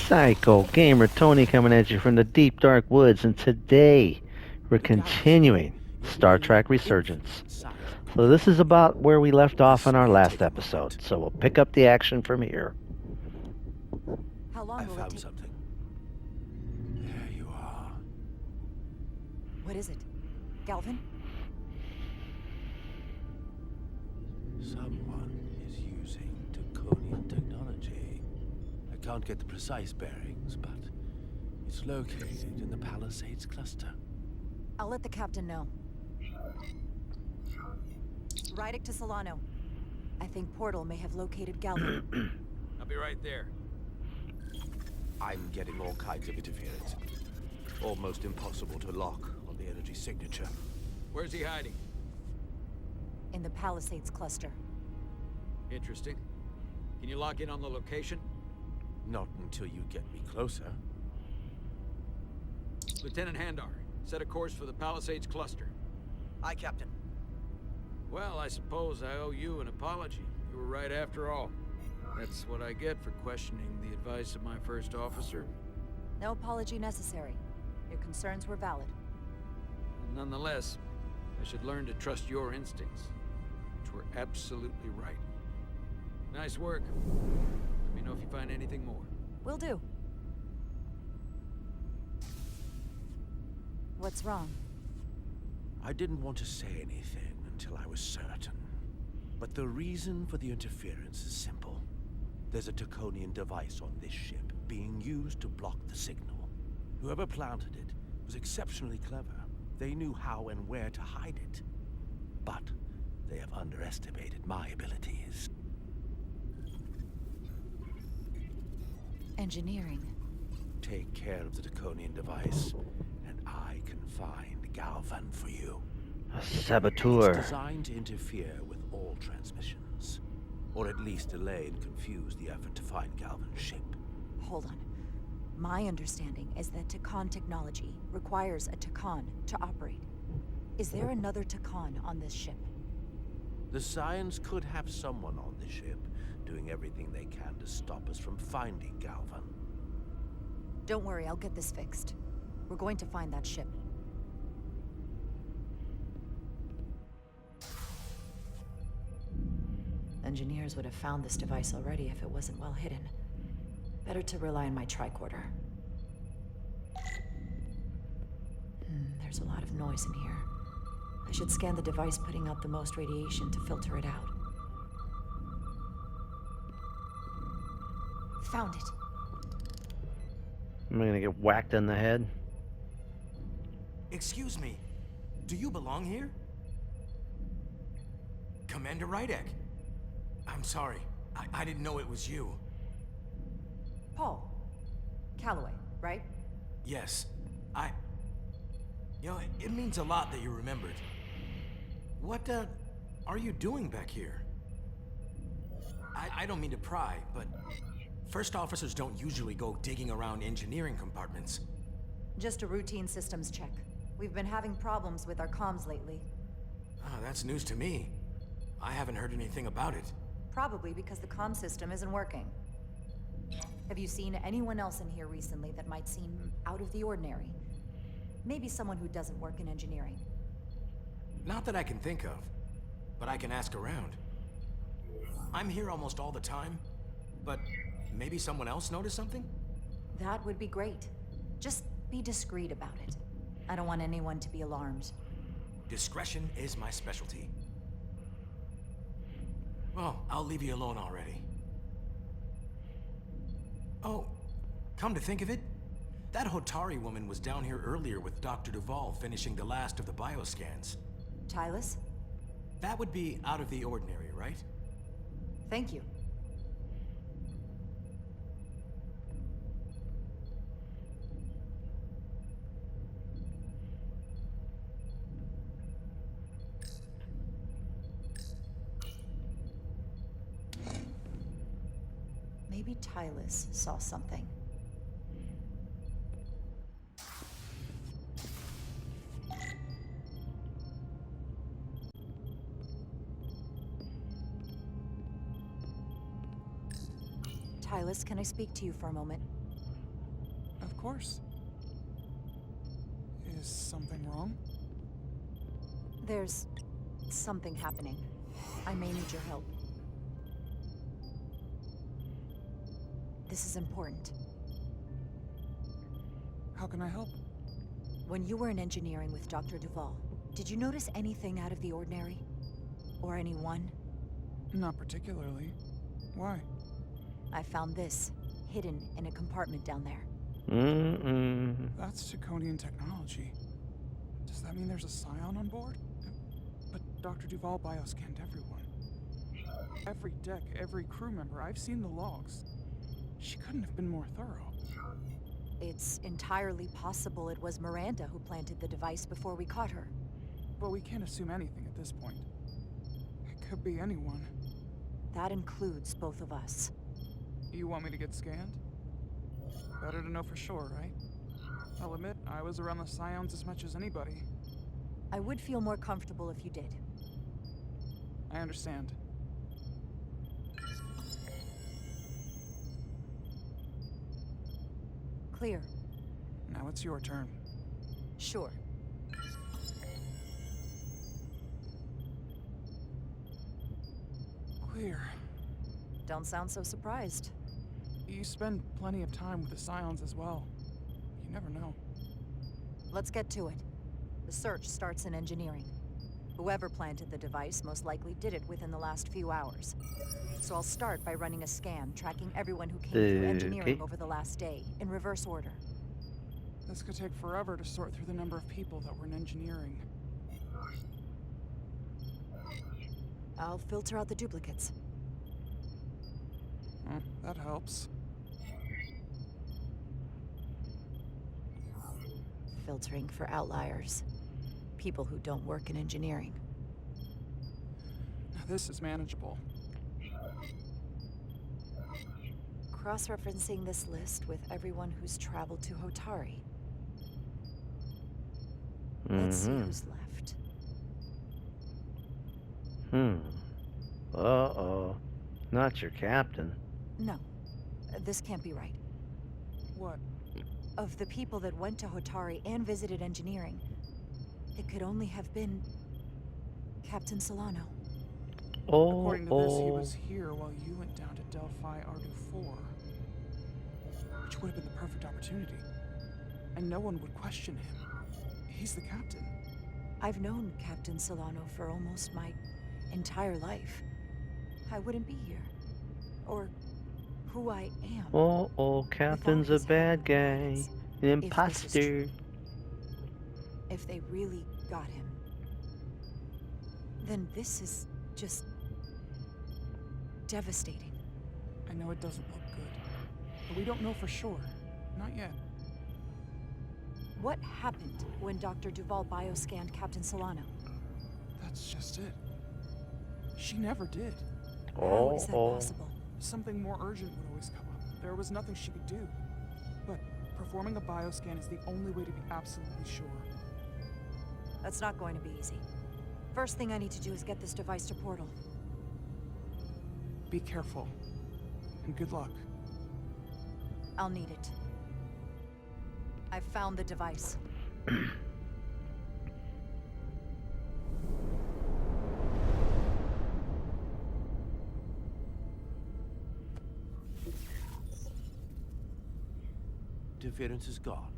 Psycho Gamer Tony coming at you from the deep dark woods, and today we're continuing Star Trek Resurgence. So this is about where we left off in our last episode, so we'll pick up the action from here. How long I will it found take? something. There you are. What is it? Galvin? Someone is using Draconian technology. I can't get the precise bearings, but it's located in the Palisades cluster. I'll let the captain know. Rydick to Solano. I think Portal may have located Galvin. I'll be right there. I'm getting all kinds of interference. Almost impossible to lock on the energy signature. Where's he hiding? In the Palisades cluster. Interesting. Can you lock in on the location? Not until you get me closer. Lieutenant Handar, set a course for the Palisades cluster. Aye, Captain. Well, I suppose I owe you an apology. You were right after all. That's what I get for questioning the advice of my first officer. No apology necessary. Your concerns were valid. Nonetheless, I should learn to trust your instincts, which were absolutely right. Nice work. Let me know if you find anything more. Will do. What's wrong? I didn't want to say anything until I was certain. But the reason for the interference is simple. There's a Draconian device on this ship being used to block the signal. Whoever planted it was exceptionally clever. They knew how and where to hide it. But they have underestimated my abilities. Engineering. Take care of the Draconian device, and I can find Galvan for you. A It's saboteur. designed to interfere with all transmissions, or at least delay and confuse the effort to find Galvan's ship. Hold on. My understanding is that Takan technology requires a Takan to operate. Is there another Takan on this ship? The Scions could have someone on the ship doing everything they can to stop us from finding Galvan. Don't worry, I'll get this fixed. We're going to find that ship. Engineers would have found this device already if it wasn't well hidden. Better to rely on my tricorder. There's a lot of noise in here. I should scan the device putting out the most radiation to filter it out. Found it. Am I gonna get whacked in the head? Excuse me. Do you belong here? Commander Rydick. I'm sorry. I didn't know it was you. Paul. Calloway, right? Yes. You know, it means a lot that you remembered. What, are you doing back here? I don't mean to pry, but first officers don't usually go digging around engineering compartments. Just a routine systems check. We've been having problems with our comms lately. Oh, that's news to me. I haven't heard anything about it. Probably because the comm system isn't working. Have you seen anyone else in here recently that might seem out of the ordinary? Maybe someone who doesn't work in engineering. Not that I can think of, but I can ask around. I'm here almost all the time, but maybe someone else noticed something? That would be great. Just be discreet about it. I don't want anyone to be alarmed. Discretion is my specialty. Well, I'll leave you alone already. Oh, come to think of it, that Hotari woman was down here earlier with Dr. Duvall finishing the last of the bioscans. Tylus? That would be out of the ordinary, right? Thank you. Maybe Tylus saw something. Tylus, can I speak to you for a moment? course. Is something wrong? There's something happening. I may need your help. This is important. How can I help? When you were in engineering with Dr. Duval, did you notice anything out of the ordinary? Or anyone? Not particularly. Why? I found this, hidden in a compartment down there. That's Draconian technology. Does that mean there's a scion on board? But Dr. Duval bioscanned everyone. Every deck, every crew member. I've seen the logs. She couldn't have been more thorough. It's entirely possible it was Miranda who planted the device before we caught her. But we can't assume anything at this point. It could be anyone. That includes both of us. You want me to get scanned? Better to know for sure, right? I'll admit, I was around the Scions as much as anybody. I would feel more comfortable if you did. I understand. Clear. Now it's your turn. Sure. Clear. Don't sound so surprised. You spend plenty of time with the Scions as well. You never know. Let's get to it. The search starts in engineering. Whoever planted the device most likely did it within the last few hours. So I'll start by running a scan, tracking everyone who came through engineering over the last day, in reverse order. This could take forever to sort through the number of people that were in engineering. I'll filter out the duplicates. That helps. Filtering for outliers. People who don't work in engineering. This is manageable. Cross-referencing this list with everyone who's traveled to Hotari. Let's see who's left. Uh-oh. Not your captain. No, this can't be right. What? Of the people that went to Hotari and visited engineering, it could only have been Captain Solano. According to this, he was here while you went down to Delphi Ardu 4. Which would have been the perfect opportunity. And no one would question him. He's the captain. I've known Captain Solano for almost my entire life. I wouldn't be here. Or who I am. Captain's a bad guy. An imposter. If they really got him, then this is just devastating. I know it doesn't look good, but we don't know for sure. Not yet. What happened when Dr. Duval bioscanned Captain Solano? That's just it. She never did. How is that possible? Something more urgent would always come up. There was nothing she could do. But performing a bioscan is the only way to be absolutely sure. That's not going to be easy. First thing I need to do is get this device to Portal. Be careful. And good luck. I'll need it. I've found the device. Interference is gone.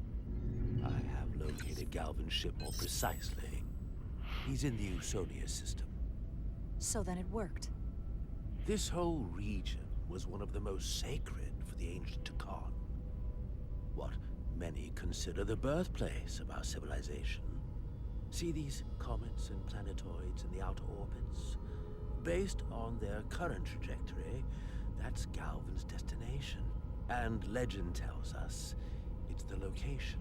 I have located Galvin's ship more precisely. He's in the Usonia system. So then it worked. This whole region was one of the most sacred for the ancient Takan. What many consider the birthplace of our civilization. See these comets and planetoids in the outer orbits? Based on their current trajectory, that's Galvin's destination. And legend tells us it's the location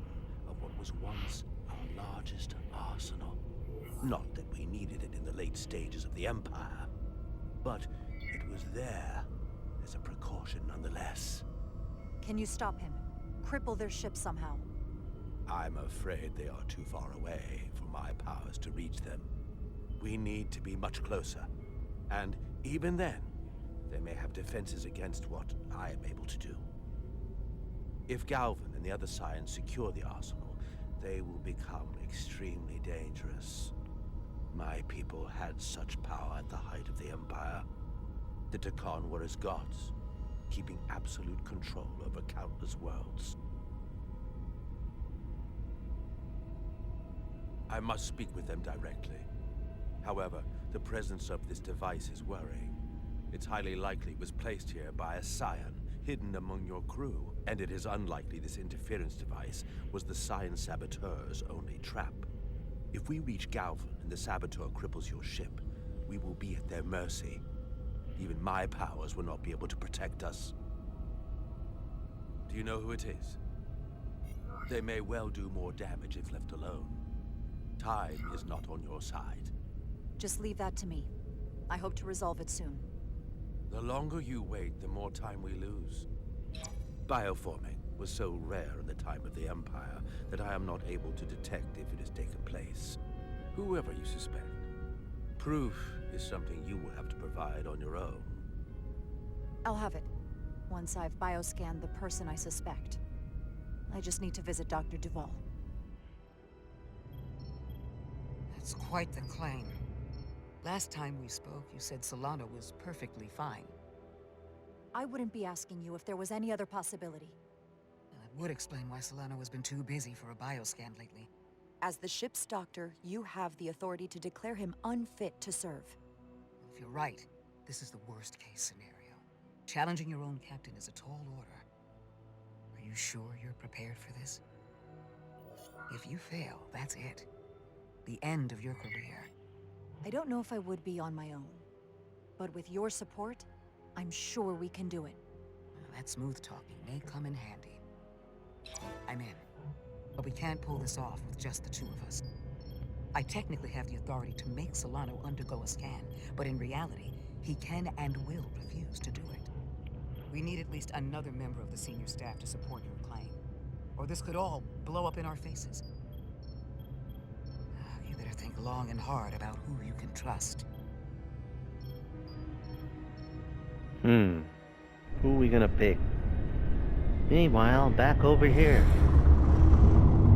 of what was once our largest arsenal. Not that we needed it in the late stages of the Empire, but it was there as a precaution nonetheless. Can you stop him? Cripple their ship somehow? I'm afraid they are too far away for my powers to reach them. We need to be much closer. And even then, they may have defenses against what I am able to do. If Galvin and the other Scions secure the arsenal, they will become extremely dangerous. My people had such power at the height of the Empire. The Tekkan were as gods, keeping absolute control over countless worlds. I must speak with them directly. However, the presence of this device is worrying. It's highly likely it was placed here by a Scion, hidden among your crew, and it is unlikely this interference device was the Scion saboteur's only trap. If we reach Galvin and the saboteur cripples your ship, we will be at their mercy. Even my powers will not be able to protect us. Do you know who it is? They may well do more damage if left alone. Time is not on your side. Just leave that to me. I hope to resolve it soon. The longer you wait, the more time we lose. Bioforming was so rare in the time of the Empire that I am not able to detect if it has taken place. Whoever you suspect, proof is something you will have to provide on your own. I'll have it, once I've bioscanned the person I suspect. I just need to visit Dr. Duval. That's quite the claim. Last time we spoke, you said Solana was perfectly fine. I wouldn't be asking you if there was any other possibility. Well, that would explain why Solana has been too busy for a bioscan lately. As the ship's doctor, you have the authority to declare him unfit to serve. Well, if you're right, this is the worst case scenario. Challenging your own captain is a tall order. Are you sure you're prepared for this? If you fail, that's it. The end of your career. I don't know if I would be on my own. But with your support, I'm sure we can do it. Well, that smooth talking may come in handy. I'm in. But we can't pull this off with just the two of us. I technically have the authority to make Solano undergo a scan, but in reality, he can and will refuse to do it. We need at least another member of the senior staff to support your claim. Or this could all blow up in our faces. You better think long and hard about who you can trust. Who are we gonna pick? Meanwhile, back over here.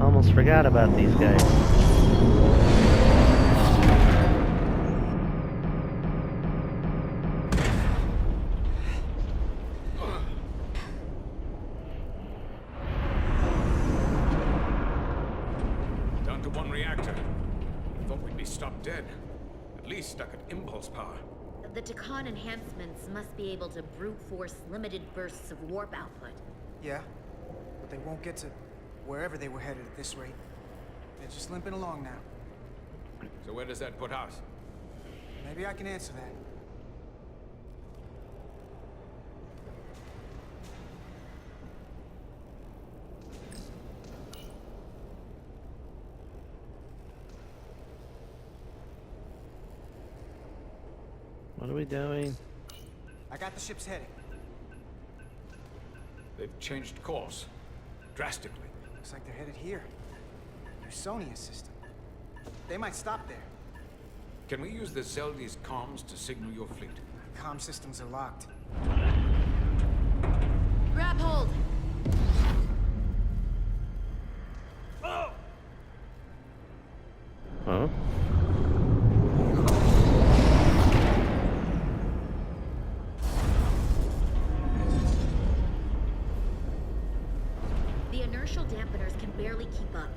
Almost forgot about these guys. Down to one reactor. Thought we'd be stopped dead. At least stuck at impulse power. The Tekkan enhancements must be able to brute force limited bursts of warp output. Yeah, but they won't get to wherever they were headed at this rate. They're just limping along now. So where does that put us? Maybe I can answer that. What are we doing? I got the ship's heading. They've changed course. Drastically. Looks like they're headed here. Usonia system. They might stop there. Can we use the Zeldi's comms to signal your fleet? Comm systems are locked. Grab hold! Huh? The inertial dampeners can barely keep up.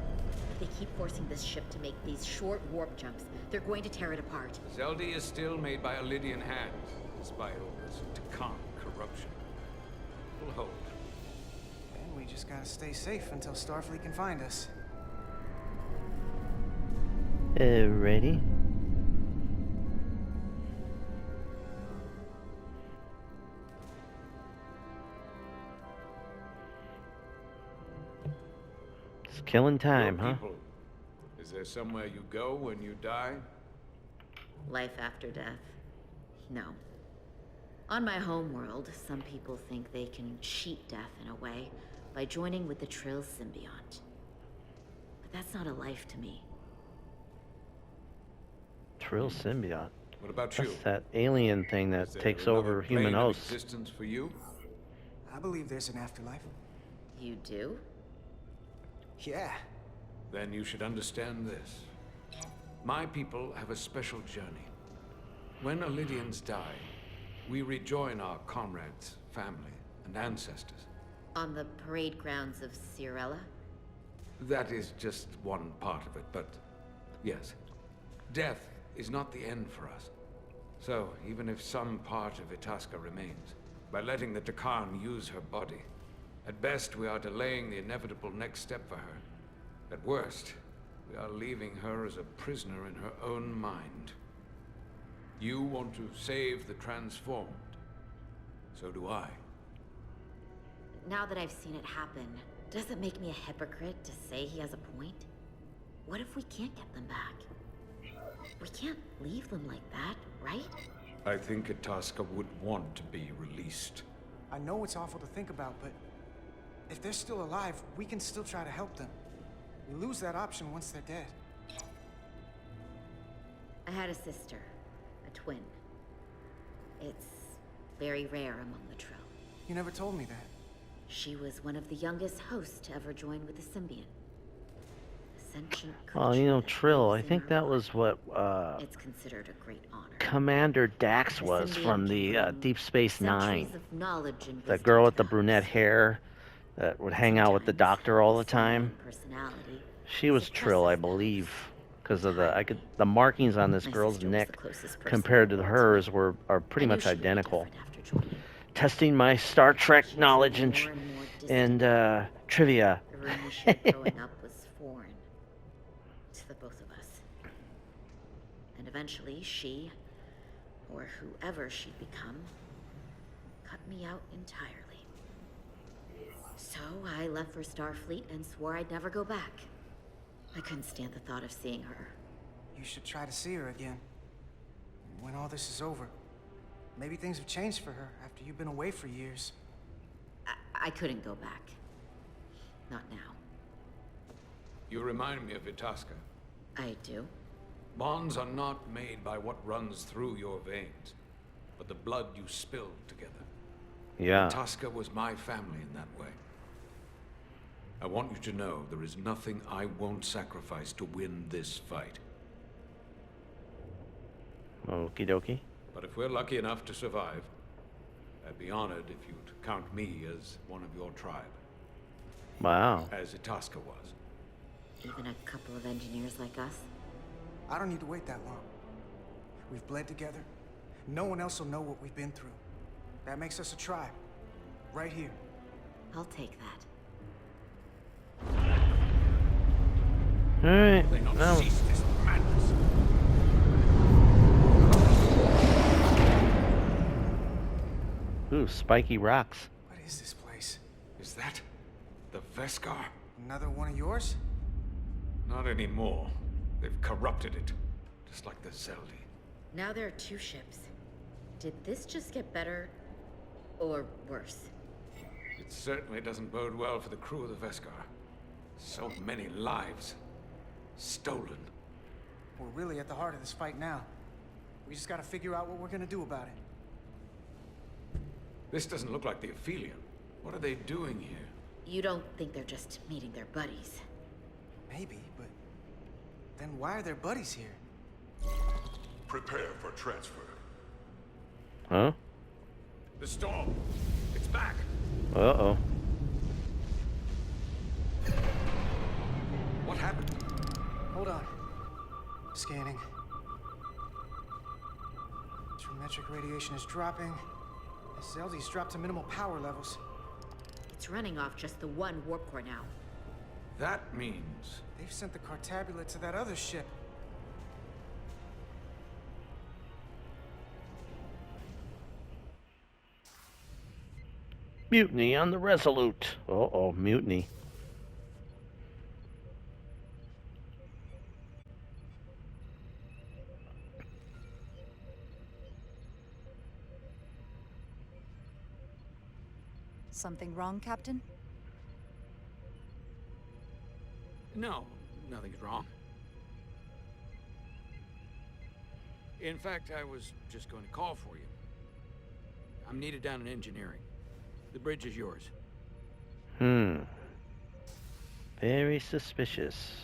If they keep forcing this ship to make these short warp jumps, they're going to tear it apart. Zeldi is still made by a Lydian hand, despite all this Tekkan corruption. We'll hold. And we just gotta stay safe until Starfleet can find us. Ready? It's killing time, Your huh? people, is there somewhere you go when you die? Life after death? No. On my homeworld, some people think they can cheat death in a way by joining with the Trill symbiont. But that's not a life to me. Trill symbiote. What about you? That's that alien thing that Is there takes another over human plane of hosts. existence for you? I believe there's an afterlife. You do? Yeah. Then you should understand this. My people have a special journey. When Elidians die, we rejoin our comrades, family, and ancestors. On the parade grounds of Cirella? That is just one part of it, but yes. Death is not the end for us. So, even if some part of Itasca remains, by letting the Dakan use her body, at best we are delaying the inevitable next step for her. At worst, we are leaving her as a prisoner in her own mind. You want to save the transformed. So do I. Now that I've seen it happen, does it make me a hypocrite to say he has a point? What if we can't get them back? We can't leave them like that, right? I think Itasca would want to be released. I know it's awful to think about, but if they're still alive, we can still try to help them. We lose that option once they're dead. I had a sister, a twin. It's very rare among the Trill. You never told me that. She was one of the youngest hosts to ever join with the symbiont. A sentient Well, you know, creature Trill, I lives in think her that blood. was what It's considered a great honor. Commander Dax The was symbiont from the can bring Deep Space Nine. centuries of knowledge and That wisdom girl to with the us. brunette hair that would hang out with the Sometimes doctor all the someone time. in personality She was Trill, I suppresses believe, those. because of the markings on this My girl's sister was the neck closest person compared in to the world hers me. are pretty I knew much she would be identical. different after joining. Testing my Star Trek She grew knowledge more and more and distant. trivia. The room we shared growing up was foreign to the both of us. And eventually she, or whoever she'd become, cut me out entirely. So I left for Starfleet and swore I'd never go back. I couldn't stand the thought of seeing her. You should try to see her again. When all this is over. Maybe things have changed for her after you've been away for years. I couldn't go back. Not now. You remind me of Itasca. I do. Bonds are not made by what runs through your veins, but the blood you spilled together. Yeah. Itasca was my family in that way. I want you to know there is nothing I won't sacrifice to win this fight. Okie dokie. But if we're lucky enough to survive, I'd be honored if you'd count me as one of your tribe, Wow. as Itasca was. Even a couple of engineers like us. I don't need to wait that long. We've bled together. No one else will know what we've been through. That makes us a tribe. Right here. I'll take that. All right. They not Now, cease this madness. ooh, spiky rocks. What is this place? Is that the Veskar? Another one of yours? Not anymore. They've corrupted it, just like the Zeldi. Now there are two ships. Did this just get better or worse? It certainly doesn't bode well for the crew of the Veskar. So many lives stolen. We're really at the heart of this fight now. We just gotta figure out what we're gonna do about it. This doesn't look like the Aphelion. What are they doing here? You don't think they're just meeting their buddies? Maybe, but then why are their buddies here? Prepare for transfer. Huh? The storm! It's back! Uh-oh. What happened? Hold on. Scanning. Geometric radiation is dropping. The Zeldi's dropped to minimal power levels. It's running off just the one warp core now. That means... They've sent the Cartabula to that other ship. Mutiny on the Resolute. Uh-oh, mutiny. Something wrong, Captain? No, nothing's wrong. In fact, I was just going to call for you. I'm needed down in engineering. The bridge is yours. Very suspicious.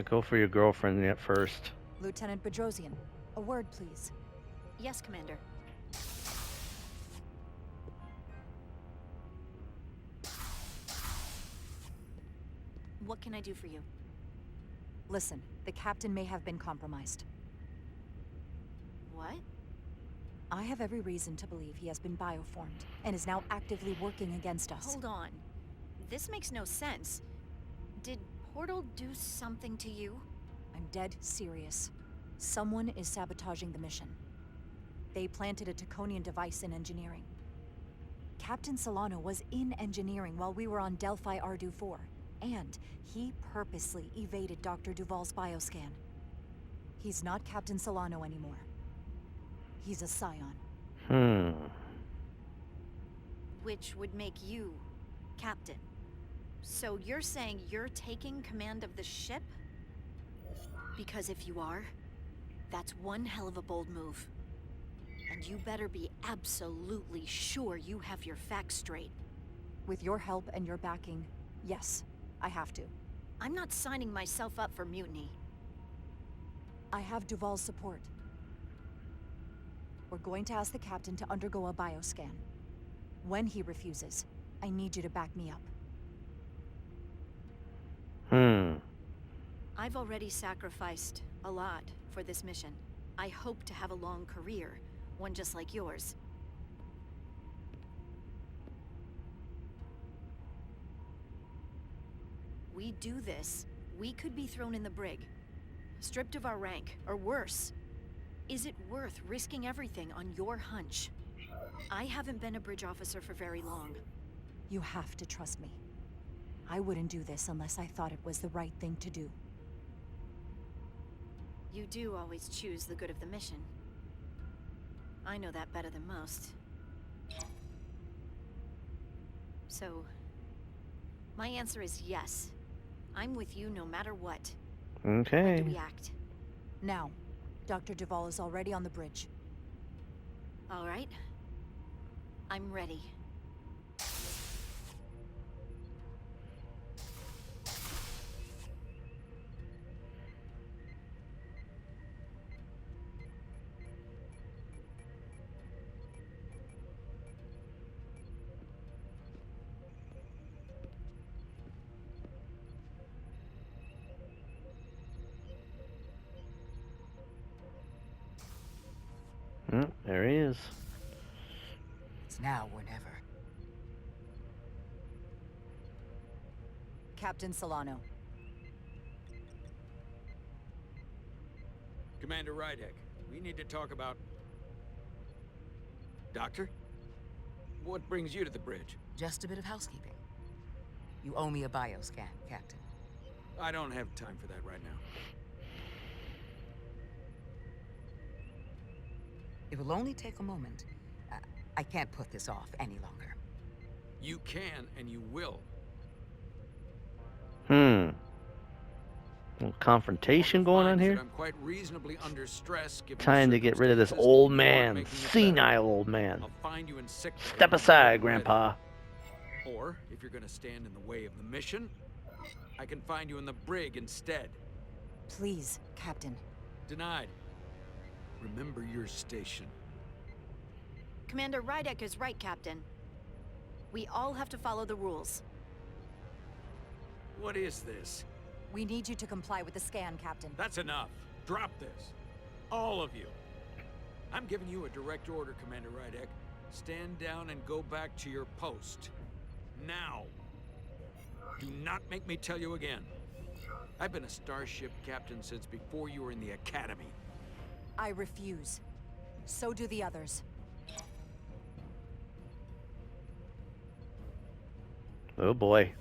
Go for your girlfriend at first. Lieutenant Bedrosian, a word, please. Yes, Commander. What can I do for you? Listen, the captain may have been compromised. What? I have every reason to believe he has been bioformed and is now actively working against us. Hold on. This makes no sense. Did Portal do something to you? I'm dead serious. Someone is sabotaging the mission. They planted a Taconian device in engineering. Captain Solano was in engineering while we were on Delphi Ardu 4, and he purposely evaded Dr. Duval's bioscan. He's not Captain Solano anymore. He's a Scion. Which would make you Captain. So you're saying you're taking command of the ship? Because if you are, that's one hell of a bold move. And you better be absolutely sure you have your facts straight. With your help and your backing, yes, I have to. I'm not signing myself up for mutiny. I have Duval's support. We're going to ask the captain to undergo a bioscan. When he refuses, I need you to back me up. I've already sacrificed a lot for this mission. I hope to have a long career, one just like yours. We do this, we could be thrown in the brig, stripped of our rank, or worse. Is it worth risking everything on your hunch? I haven't been a bridge officer for very long. You have to trust me. I wouldn't do this unless I thought it was the right thing to do. You do always choose the good of the mission. I know that better than most. So, my answer is yes. I'm with you no matter what. Okay. When do we act? Now. Dr. Duval is already on the bridge. All right. I'm ready. There he is. It's now or never. Captain Solano. Commander Rydek, we need to talk about... Doctor? What brings you to the bridge? Just a bit of housekeeping. You owe me a bioscan, Captain. I don't have time for that right now. It will only take a moment. I can't put this off any longer. You can, and you will. Little confrontation going on here. I'm quite reasonably under stress. Given Time the to get rid of this circumstances, old you are man, making it senile old man. I'll find you in sick bay Step when aside, I'm ready. Grandpa. Or, if you're gonna stand in the way of the mission, I can find you in the brig instead. Please, Captain. Denied. Remember your station. Commander Rydek is right, Captain. We all have to follow the rules. What is this? We need you to comply with the scan, Captain. That's enough. Drop this. All of you. I'm giving you a direct order, Commander Rydek. Stand down and go back to your post. Now. Do not make me tell you again. I've been a starship captain since before you were in the academy. I refuse. So do the others. Oh boy.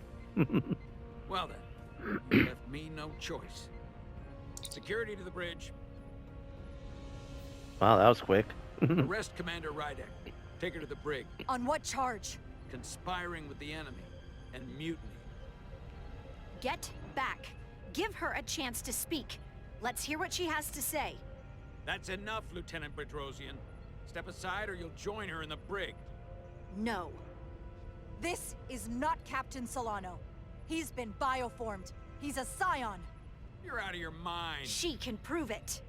Well then, you left me no choice. Security to the bridge. Wow, that was quick. Arrest Commander Rydek. Take her to the brig. On what charge? Conspiring with the enemy and mutiny. Get back. Give her a chance to speak. Let's hear what she has to say. That's enough, Lieutenant Bedrosian. Step aside or you'll join her in the brig. No. This is not Captain Solano. He's been bioformed. He's a scion. You're out of your mind. She can prove it.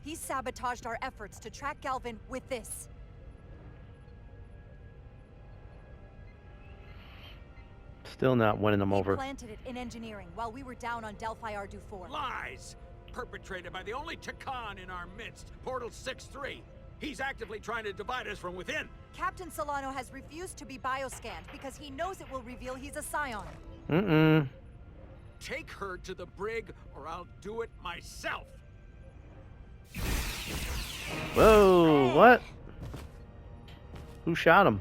He sabotaged our efforts to track Galvin with this. Still not winning them He over. planted it in engineering while we were down on Delphi Ardu 4. Lies! Perpetrated by the only Takan in our midst, Portal 6-3. He's actively trying to divide us from within. Captain Solano has refused to be bioscanned because he knows it will reveal he's a scion. Mm-mm. Take her to the brig or I'll do it myself. Whoa, what? Who shot him?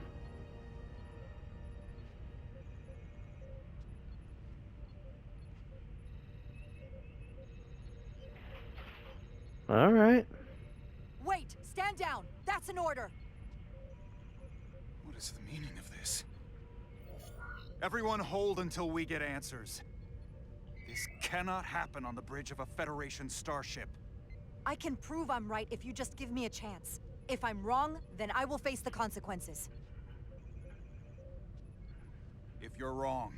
All right. Wait, stand down. That's an order. What is the meaning of this? Everyone hold until we get answers. This cannot happen on the bridge of a Federation starship. I can prove I'm right if you just give me a chance. If I'm wrong, then I will face the consequences. If you're wrong,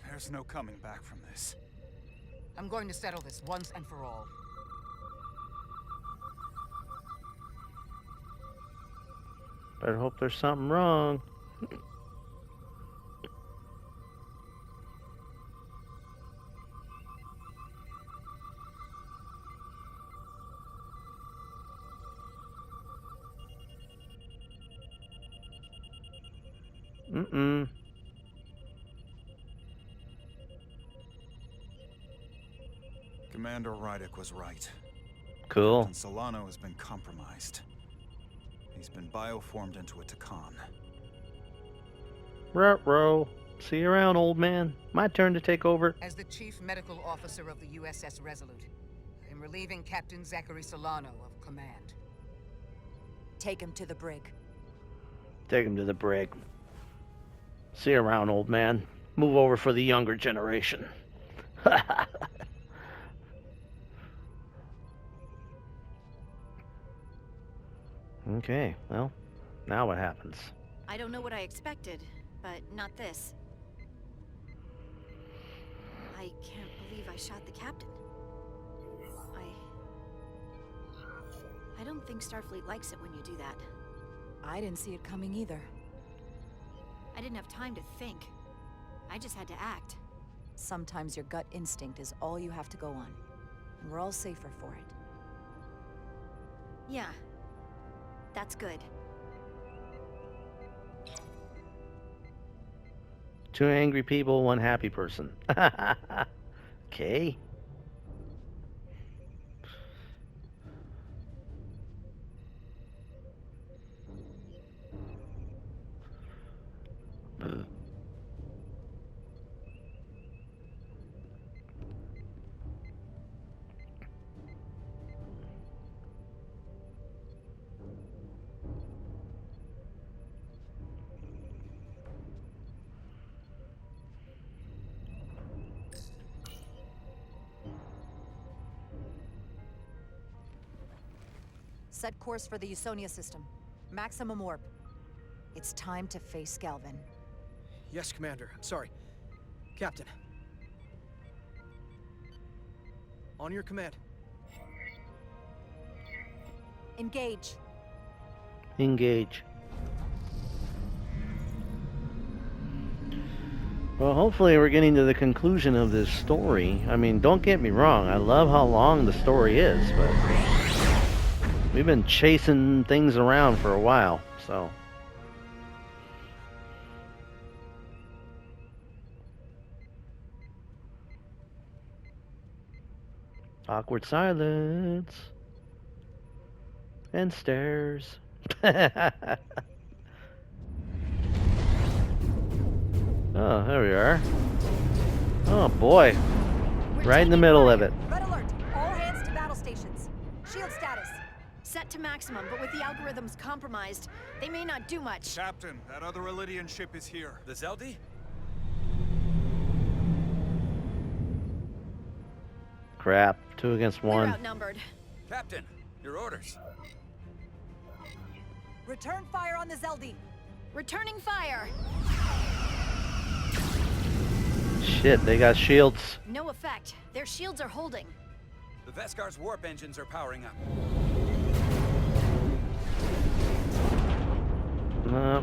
there's no coming back from this. I'm going to settle this once and for all. Better hope there's something wrong. Mm-mm. Commander Rydick was right. Cool. Captain Solano has been compromised. He's been bioformed into a Takan. Ruh-roh. See you around, old man. My turn to take over. As the Chief Medical Officer of the USS Resolute, I'm relieving Captain Zachary Solano of command. Take him to the brig. Take him to the brig. See you around, old man. Move over for the younger generation. Okay, well, now what happens? I don't know what I expected, but not this. I can't believe I shot the captain. I don't think Starfleet likes it when you do that. I didn't see it coming either. I didn't have time to think. I just had to act. Sometimes your gut instinct is all you have to go on. And we're all safer for it. Yeah. That's good. Two angry people, one happy person. Okay. Set course for the Usonia system. Maximum warp. It's time to face Galvin. Yes, Commander. Sorry. Captain. On your command. Engage. Engage. Well, hopefully we're getting to the conclusion of this story. I mean, don't get me wrong. I love how long the story is, but we've been chasing things around for a while, so. Awkward silence. And stairs. Oh, there we are. Oh boy. Right in the middle of it. Red alert! All hands to battle stations. Shield status. Set to maximum, but with the algorithms compromised, they may not do much. Captain, that other Elydian ship is here. The Zeldi? Crap. 2 against We're 1. outnumbered. Captain, your orders. Return fire on the Zeldi. Returning fire. Shit, they got shields. No effect. Their shields are holding. The Veskar's warp engines are powering up.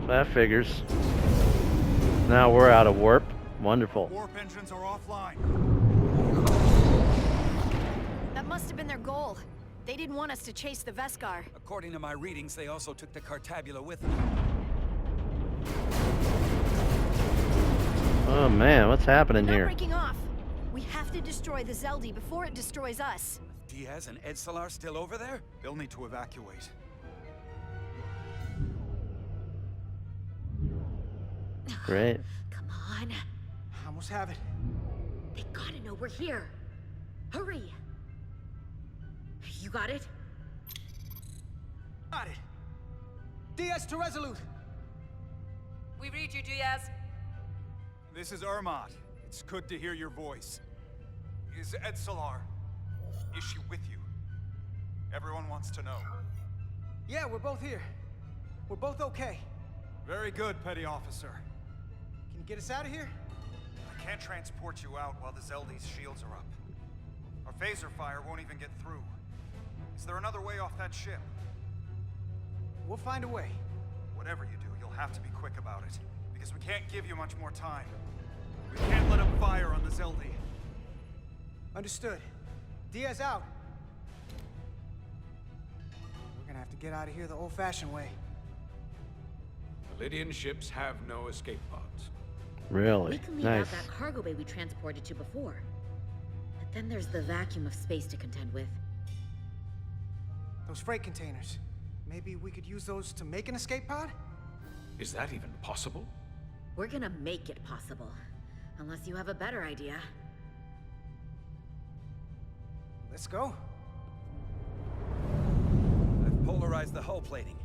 That figures. Now we're out of warp. Wonderful. Warp engines are offline. That must have been their goal. They didn't want us to chase the Veskar. According to my readings, they also took the Cartabula with them. Oh man, what's happening Not here? breaking off. We have to destroy the Zeldi before it destroys us. Diaz and Edsalar still over there? They'll need to evacuate. Great. Come on. I almost have it. They gotta know we're here. Hurry. You got it? Got it. Diaz to Resolute. We read you, Diaz. This is Ermot. It's good to hear your voice. Is Edsalar? Is she with you? Everyone wants to know. Yeah, we're both here. We're both okay. Very good, Petty Officer. Can you get us out of here? I can't transport you out while the Zeldi's shields are up. Our phaser fire won't even get through. Is there another way off that ship? We'll find a way. Whatever you do, you'll have to be quick about it. Because we can't give you much more time. We can't let them fire on the Zeldi. Understood. Diaz out. We're gonna have to get out of here the old-fashioned way. Lydian ships have no escape pods. Really? We can leave Nice. out that cargo bay we transported to before. But then there's the vacuum of space to contend with. Those freight containers. Maybe we could use those to make an escape pod? Is that even possible? We're gonna make it possible. Unless you have a better idea. Let's go. I've polarized the hull plating.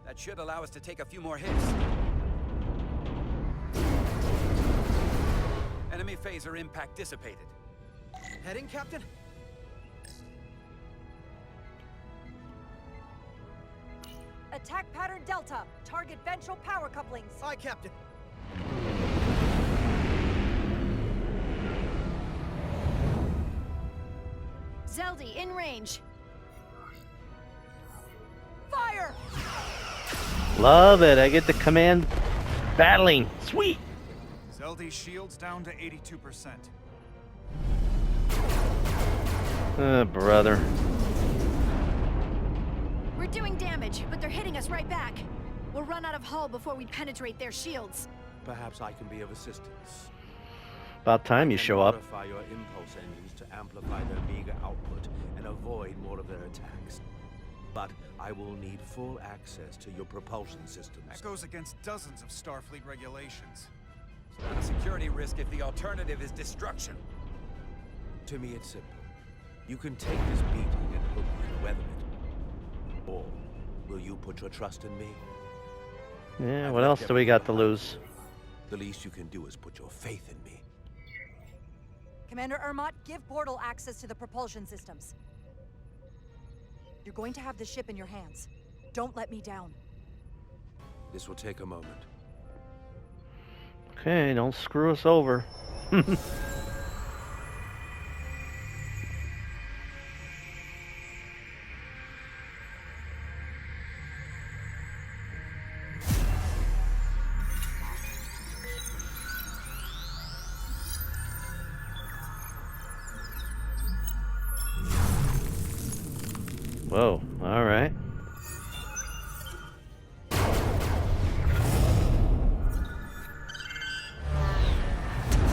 That should allow us to take a few more hits. Enemy phaser impact dissipated. Heading, Captain? Attack pattern Delta. Target ventral power couplings. Aye, Captain. Zeldi, in range. Fire! Love it. I get the command battling. Sweet. Zeldi's shields down to 82%. Brother. We're doing damage, but they're hitting us right back. We'll run out of hull before we penetrate their shields. Perhaps I can be of assistance. About time you show up. Modify your impulse engines to amplify their meager output and avoid more of their attacks. But I will need full access to your propulsion systems. That goes against dozens of Starfleet regulations. It's not a security risk if the alternative is destruction. To me, it's simple. You can take this beating and hope you can weather it. Or will you put your trust in me? Yeah, what else do we got to lose? The least you can do is put your faith in me. Commander Ermot, give portal access to the propulsion systems. You're going to have the ship in your hands. Don't let me down. This will take a moment. Okay, don't screw us over. Whoa, all right.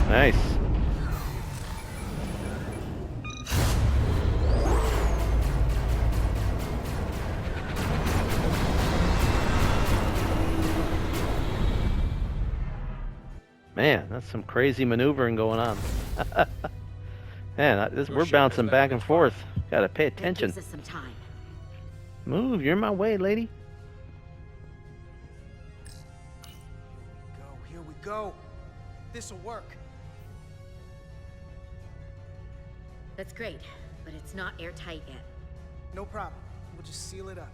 Nice. Man, that's some crazy maneuvering going on. Man, we're bouncing back and forth. Gotta pay That attention. gives us some time. Move, you're in my way, lady. Here we go. This'll work. That's great, but it's not airtight yet. No problem. We'll just seal it up.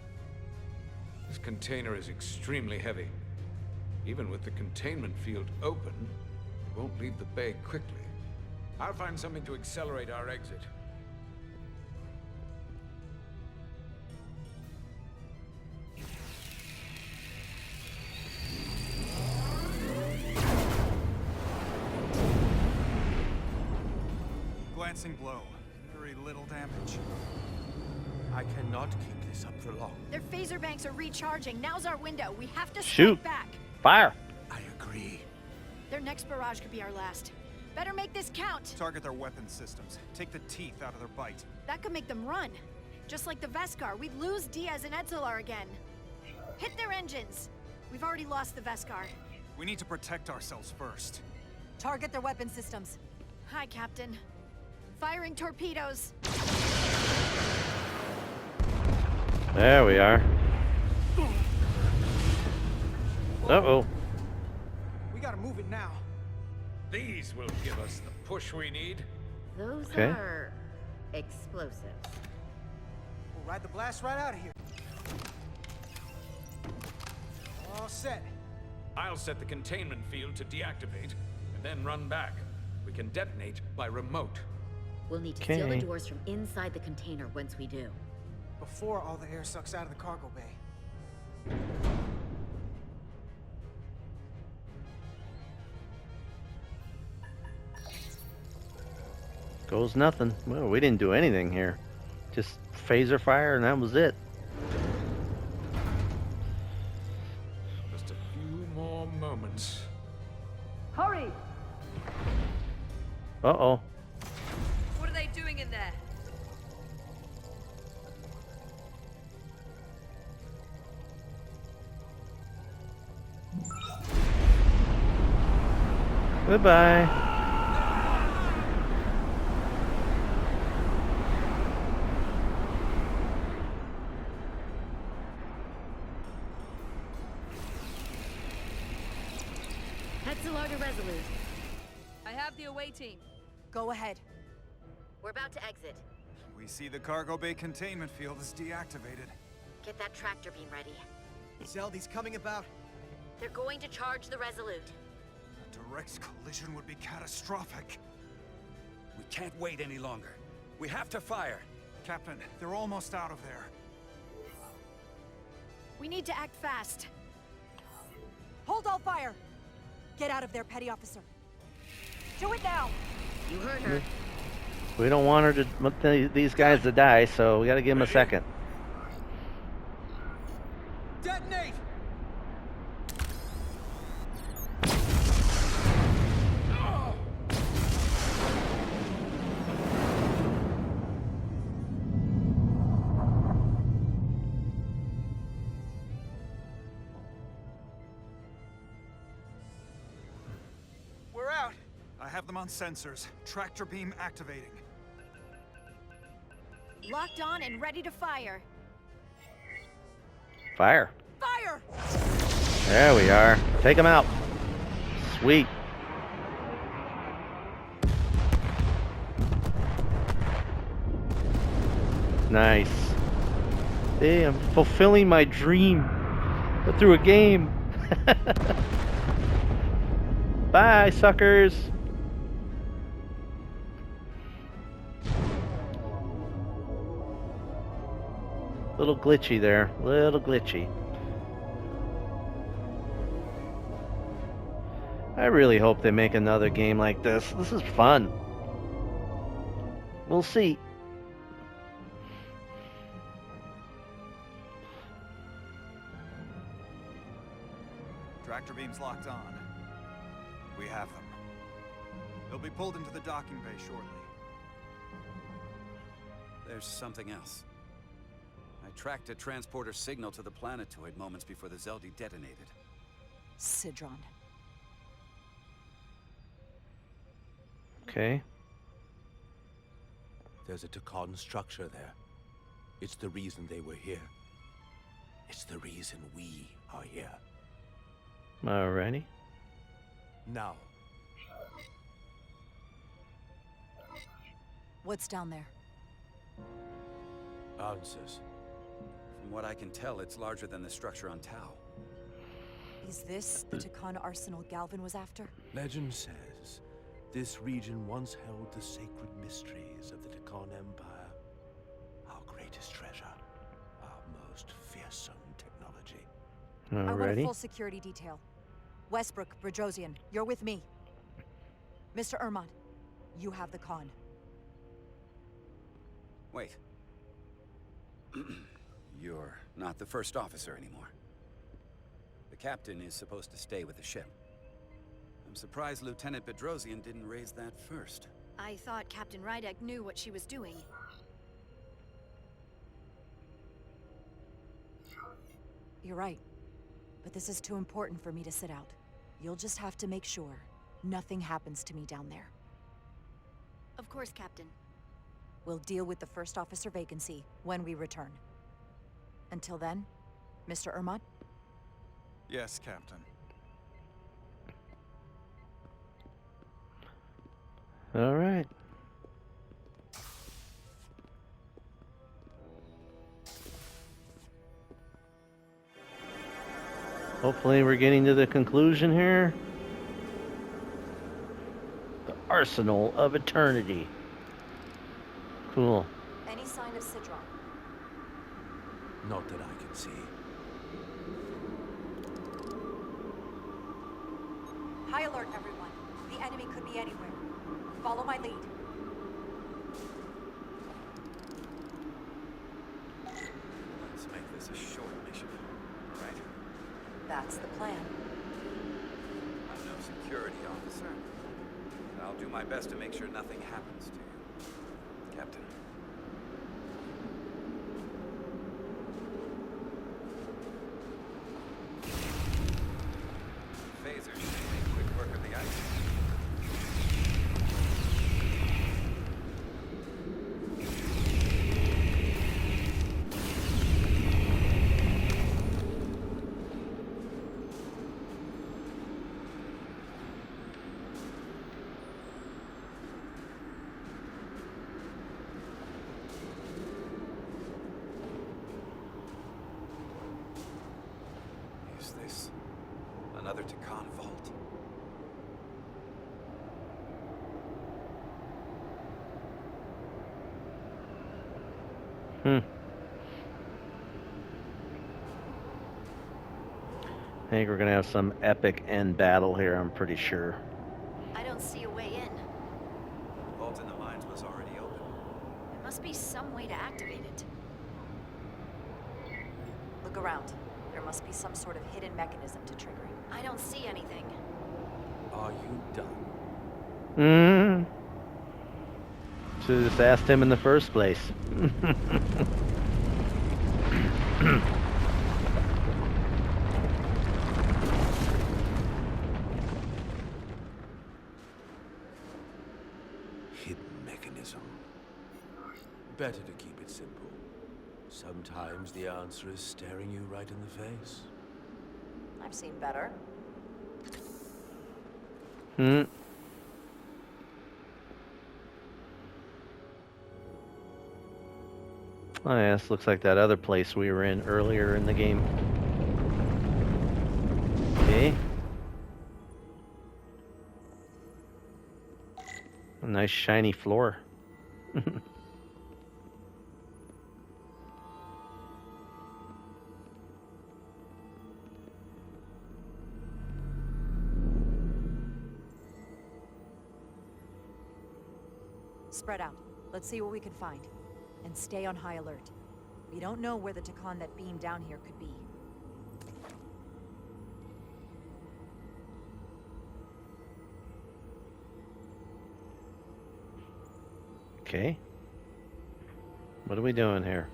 This container is extremely heavy. Even with the containment field open, it won't leave the bay quickly. I'll find something to accelerate our exit. Glancing blow. Very little damage. I cannot keep this up for long. Their phaser banks are recharging. Now's our window. We have to Shoot. strike back. Fire. I agree. Their next barrage could be our last. Better make this count. Target their weapon systems. Take the teeth out of their bite. That could make them run. Just like the Veskar, we'd lose Diaz and Etzelar again. Hit their engines. We've already lost the Veskar. We need to protect ourselves first. Target their weapon systems. Hi, Captain. Firing torpedoes. There we are. Uh-oh. We gotta move it now. These will give us the push we need. Those Okay. are explosives. We'll ride the blast right out of here. All set. I'll set the containment field to deactivate, and then run back. We can detonate by remote. We'll need to seal the Okay. doors from inside the container once we do. Before all the air sucks out of the cargo bay. Goes nothing. Well, we didn't do anything here. Just phaser fire and that was it. Just a few more moments. Hurry! Uh-oh. What are they doing in there? Goodbye. Etzelar to Resolute. I have the away team. Go ahead. We're about to exit. We see the cargo bay containment field is deactivated. Get that tractor beam ready. Zeldy's coming about. They're going to charge the Resolute. A direct collision would be catastrophic. We can't wait any longer. We have to fire. Captain, they're almost out of there. We need to act fast. Hold all fire! Get out of there, Petty Officer. Do it now! You heard her. We don't want her to these guys to die, so we gotta give them a second. Detonate! We're out. I have them on sensors. Tractor beam activating. Locked on and ready to fire. Fire. Fire! There we are. Take them out. Sweet. Nice. Hey, I'm fulfilling my dream through a game. Bye, suckers. Little glitchy there. Little glitchy. I really hope they make another game like this. This is fun. We'll see. Tractor beams locked on. We have them. They'll be pulled into the docking bay shortly. There's something else. I tracked a transporter signal to the planetoid moments before the Zeldy detonated. Sidron. Okay. There's a Takan structure there. It's the reason they were here. It's the reason we are here. Alrighty. Now, What's down there? answers. From what I can tell, it's larger than the structure on Tau. Is this the Takan arsenal Galvin was after? Legend says this region once held the sacred mysteries of the Takan Empire. Our greatest treasure. Our most fearsome technology. I want a Alrighty. full security detail. Westbrook, Bredrosian, you're with me. Mr. Ermont, you have the con. Wait. You're not the first officer anymore. The captain is supposed to stay with the ship. I'm surprised Lieutenant Bedrosian didn't raise that first. I thought Captain Rydek knew what she was doing. You're right. But this is too important for me to sit out. You'll just have to make sure nothing happens to me down there. Of course, Captain. We'll deal with the first officer vacancy when we return. Until then, Mr. Ermont? Yes, Captain. Alright. Hopefully we're getting to the conclusion here. The Arsenal of Eternity. Cool. Any sign of Sidron? Not that I can see. High alert, everyone. The enemy could be anywhere. Follow my lead. Let's make this a short mission, right? That's the plan. I'm no security officer. I'll do my best to make sure nothing happens to you, Captain. Phasers should make quick work of the ice. Is this another Takan vault? I think we're gonna have some epic end battle here, I'm pretty sure. I don't see a way in. The vault in the mines was already open. There must be some way to activate it. Look around. There must be some sort of hidden mechanism to trigger it. I don't see anything. Are you done? Should've just asked him in the first place. Hidden mechanism. Better to keep it simple. Sometimes the answer is staring you right in the face. I've seen better. Oh yeah, this looks like that other place we were in earlier in the game. Okay. A nice shiny floor. Spread out. Let's see what we can find. And stay on high alert. We don't know where the Takan that beamed down here could be. Okay. What are we doing here?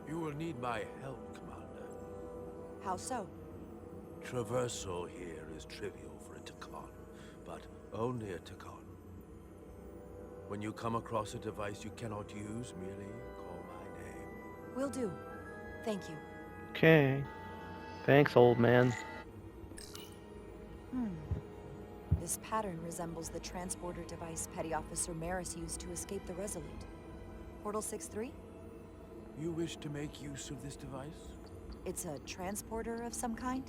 You will need my help, Commander. How so? Traversal here is trivial for a Takon, but only a Takon. When you come across a device you cannot use, merely call my name. Will do. Thank you. Okay. Thanks, old man. This pattern resembles the transporter device Petty Officer Maris used to escape the Resolute. Portal 6-3? You wish to make use of this device? It's a transporter of some kind?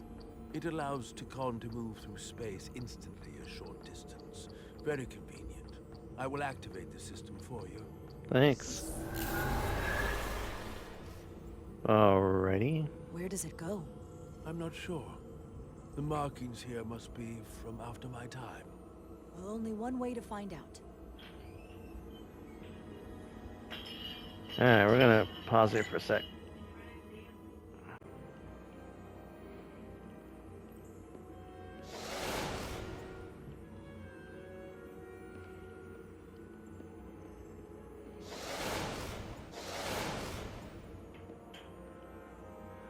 It allows Takon to move through space instantly a short distance. Very convenient. I will activate the system for you. Thanks. Alrighty. Where does it go? I'm not sure. The markings here must be from after my time. Well, only one way to find out. Alright, we're gonna pause here for a sec.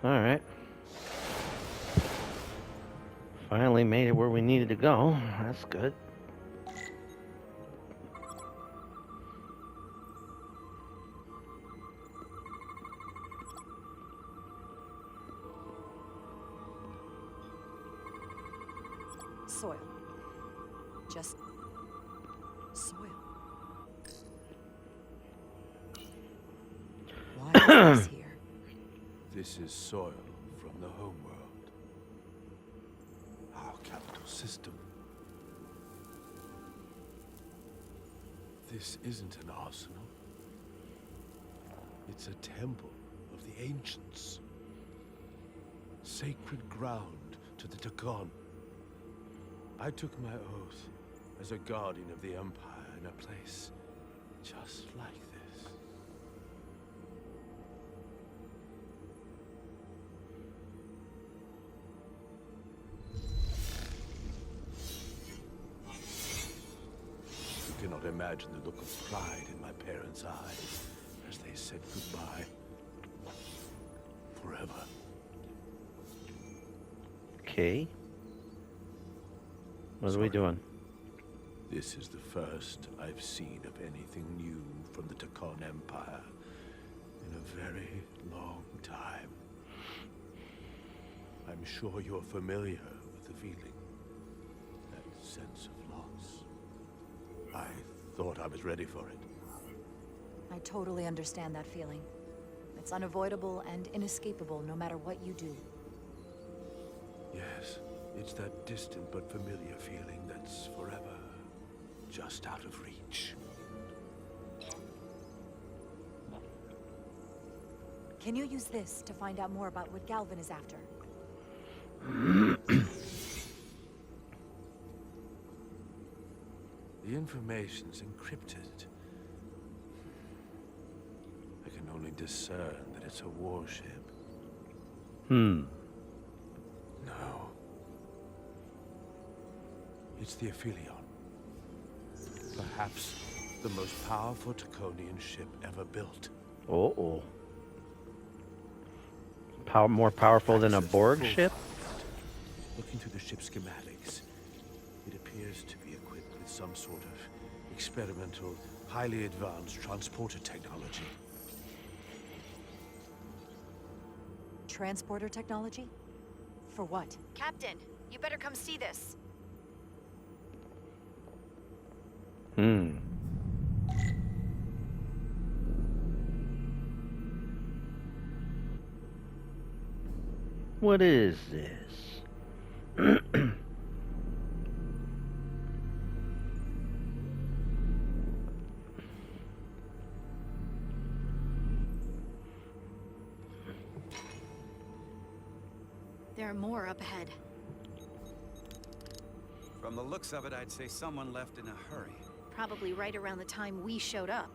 Alright. Finally made it where we needed to go. That's good. Soil. Just soil. Why is this here? This is soil from the homeworld. Our capital system. This isn't an arsenal. It's a temple of the ancients. Sacred ground to the Takon. I took my oath as a guardian of the Empire in a place just like this. You cannot imagine the look of pride in my parents' eyes as they said goodbye. Forever. Okay. What are we doing? This is the first I've seen of anything new from the Takon Empire in a very long time. I'm sure you're familiar with the feeling. That sense of loss. I thought I was ready for it. I totally understand that feeling. It's unavoidable and inescapable no matter what you do. Yes, it's that distant but familiar feeling that's forever just out of reach. Can you use this to find out more about what Galvin is after? The information's encrypted. I can only discern that it's a warship. No. It's the Aphelion. Perhaps the most powerful Takonian ship ever built. Uh-oh. More powerful than a Borg ship? Looking through the ship's schematics, it appears to be equipped with some sort of experimental, highly advanced transporter technology. Transporter technology? For what? Captain, you better come see this. What is this? There are more up ahead. From the looks of it, I'd say someone left in a hurry. Probably right around the time we showed up.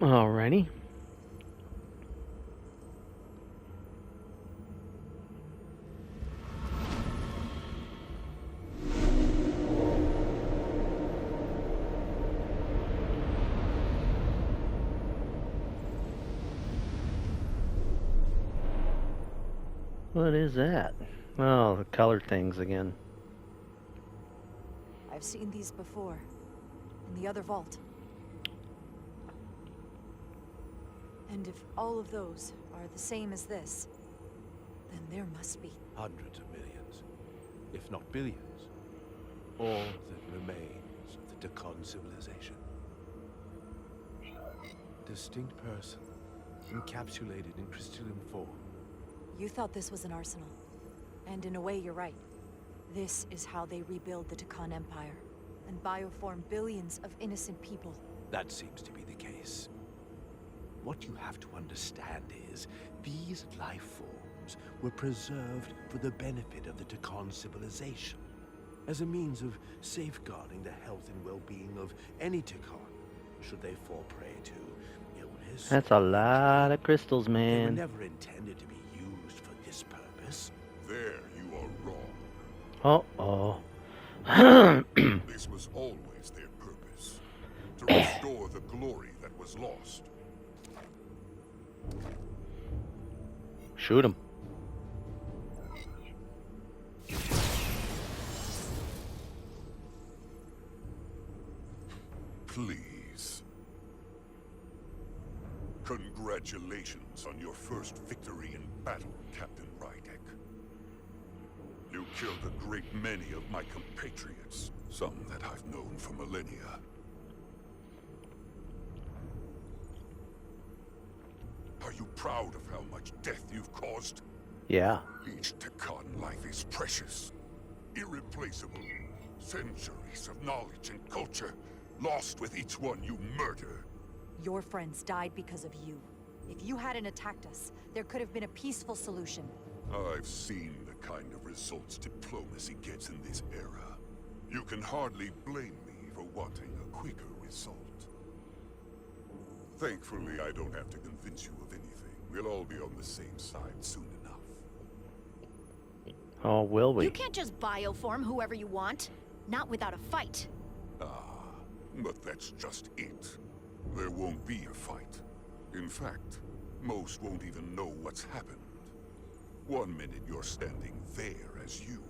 Alrighty. What is that? Oh, the color things again. I've seen these before. In the other vault. And if all of those are the same as this, then there must be... Hundreds of millions, if not billions. All that remains of the Dakon civilization. Distinct person, encapsulated in crystalline form. You thought this was an arsenal. And in a way, you're right. This is how they rebuild the Dakon Empire, and bioform billions of innocent people. That seems to be the case. What you have to understand is, these life forms were preserved for the benefit of the Dakon civilization, as a means of safeguarding the health and well-being of any Dakon, should they fall prey to illness. That's a lot of crystals, They were man. never intended to be used for this purpose. There you are wrong. Uh-oh. This was always their purpose. To restore the glory that was lost. Shoot him. Please. Congratulations on your first victory in battle, Captain Rydek. You killed a great many of my compatriots, some that I've known for millennia. Are you proud of how much death you've caused? Yeah. Each Dakon life is precious, irreplaceable. Centuries of knowledge and culture, lost with each one you murder. Your friends died because of you. If you hadn't attacked us, there could have been a peaceful solution. I've seen the kind of results diplomacy gets in this era. You can hardly blame me for wanting a quicker result. Thankfully, I don't have to convince you of anything. We'll all be on the same side soon enough. Oh, will we? You can't just bioform whoever you want. Not without a fight. But that's just it. There won't be a fight. In fact, most won't even know what's happened. One minute you're standing there as you.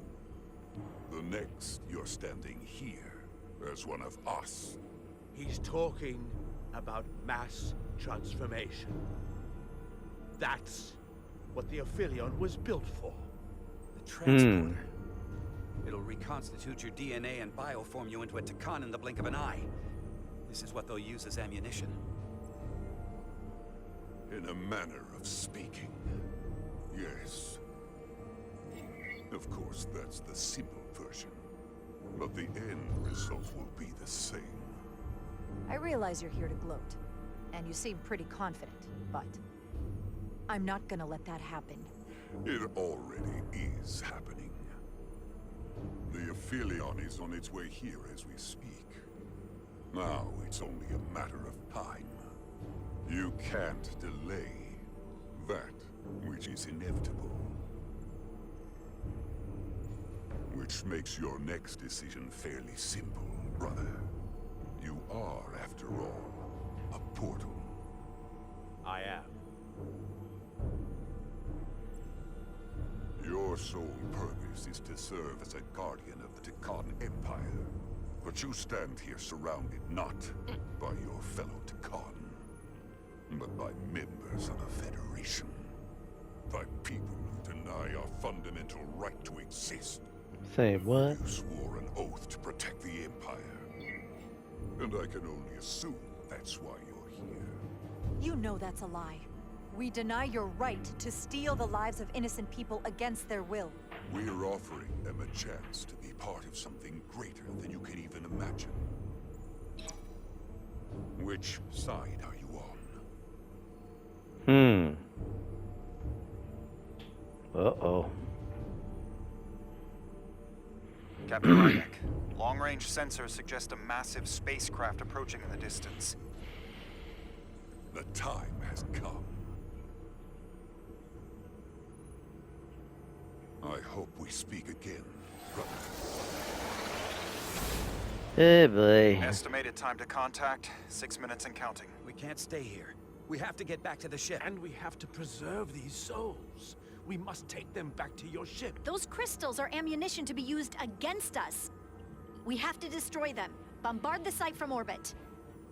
The next you're standing here as one of us. He's talking about mass transformation. That's what the Aphelion was built for. The transporter. It'll reconstitute your DNA and bioform you into a Dakon in the blink of an eye. This is what they'll use as ammunition. In a manner of speaking, yes. Of course, that's the simple version. But the end result will be the same. I realize you're here to gloat, and you seem pretty confident, but I'm not gonna let that happen. It already is happening. The Aphelion is on its way here as we speak. Now it's only a matter of time. You can't delay that which is inevitable. Which makes your next decision fairly simple, brother. You are, after all, a portal. I am. Your sole purpose is to serve as a guardian of the Dakon Empire. But you stand here surrounded not by your fellow Dakon, but by members of the Federation. By people who deny our fundamental right to exist. Say what? You swore an oath to protect the Empire. And I can only assume that's why you're here. You know that's a lie. We deny your right to steal the lives of innocent people against their will. We're offering them a chance to be part of something greater than you can even imagine. Which side are you on? Uh-oh. Captain Rydek, long-range sensors suggest a massive spacecraft approaching in the distance. The time has come. I hope we speak again, brother. Hey, boy. Estimated time to contact, 6 minutes and counting. We can't stay here. We have to get back to the ship. And we have to preserve these souls. We must take them back to your ship. Those crystals are ammunition to be used against us. We have to destroy them. Bombard the site from orbit.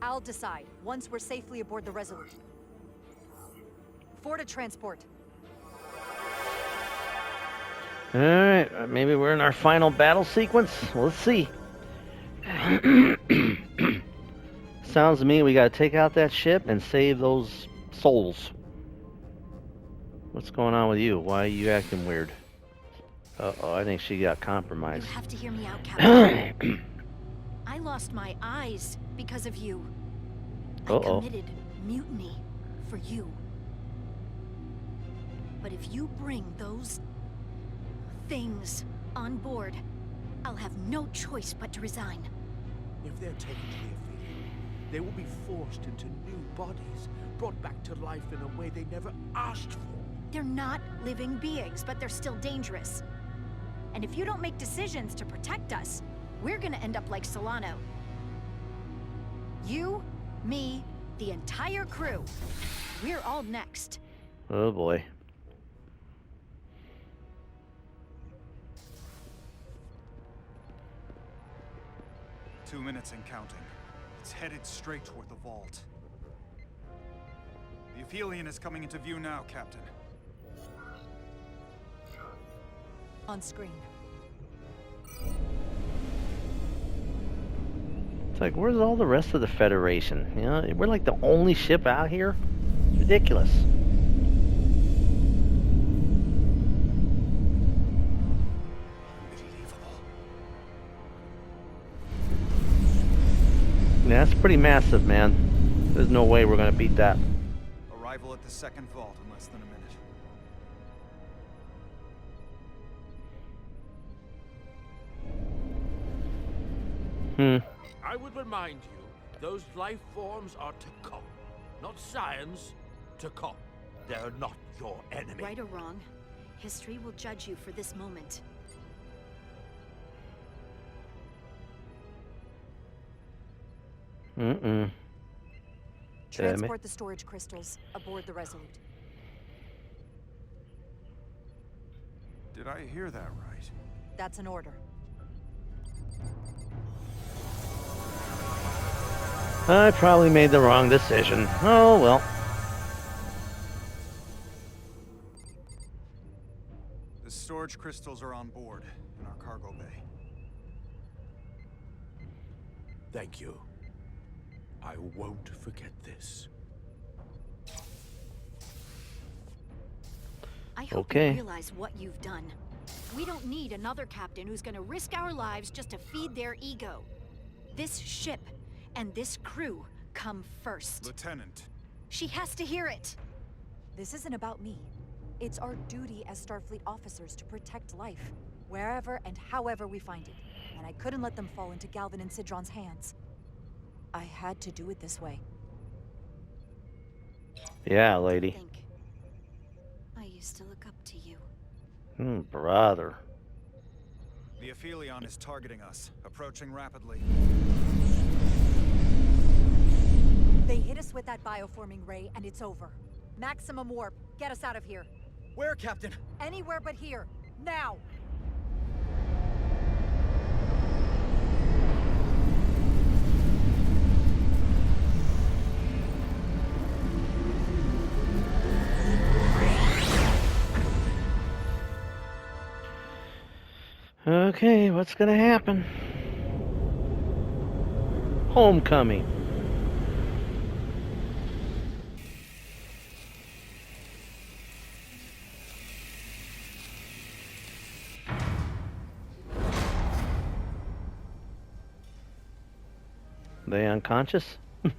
I'll decide, once we're safely aboard the Resolute. Forward to transport. Alright, maybe we're in our final battle sequence. Well, let's see. Sounds to me we gotta take out that ship and save those souls. What's going on with you? Why are you acting weird? Uh-oh, I think she got compromised. You have to hear me out, Captain. I lost my eyes because of you. I committed mutiny for you. But if you bring those things on board, I'll have no choice but to resign. If they're taken to the Ophelia, they will be forced into new bodies, brought back to life in a way they never asked for. They're not living beings, but they're still dangerous. And if you don't make decisions to protect us, we're gonna end up like Solano. You, me, the entire crew. We're all next. Oh boy. Two minutes and counting. It's headed straight toward the vault. The Aphelion is coming into view now, Captain. On screen. It's like, where's all the rest of the Federation? You know, we're like the only ship out here? It's ridiculous. Yeah, that's pretty massive, man. There's no way we're gonna beat that. Arrival at the second vault in less than a minute. I would remind you, those life forms are Tekon, not science. Tekon. They're not your enemy. Right or wrong, history will judge you for this moment. Transport the storage crystals aboard the Resolute. Did I hear that right? That's an order. I probably made the wrong decision. Oh, well. The storage crystals are on board in our cargo bay. Thank you. I won't forget this. I hope you realize what you've done. We don't need another captain who's gonna risk our lives just to feed their ego. This ship and this crew come first. Lieutenant. She has to hear it. This isn't about me. It's our duty as Starfleet officers to protect life, wherever and however we find it. And I couldn't let them fall into Galvin and Sidron's hands. I had to do it this way. Yeah, lady. I used to look up to you. Brother. The Aphelion is targeting us, approaching rapidly. They hit us with that bioforming ray, and it's over. Maximum warp. Get us out of here. Where, Captain? Anywhere but here. Now! Okay, what's gonna happen? Homecoming. They unconscious? There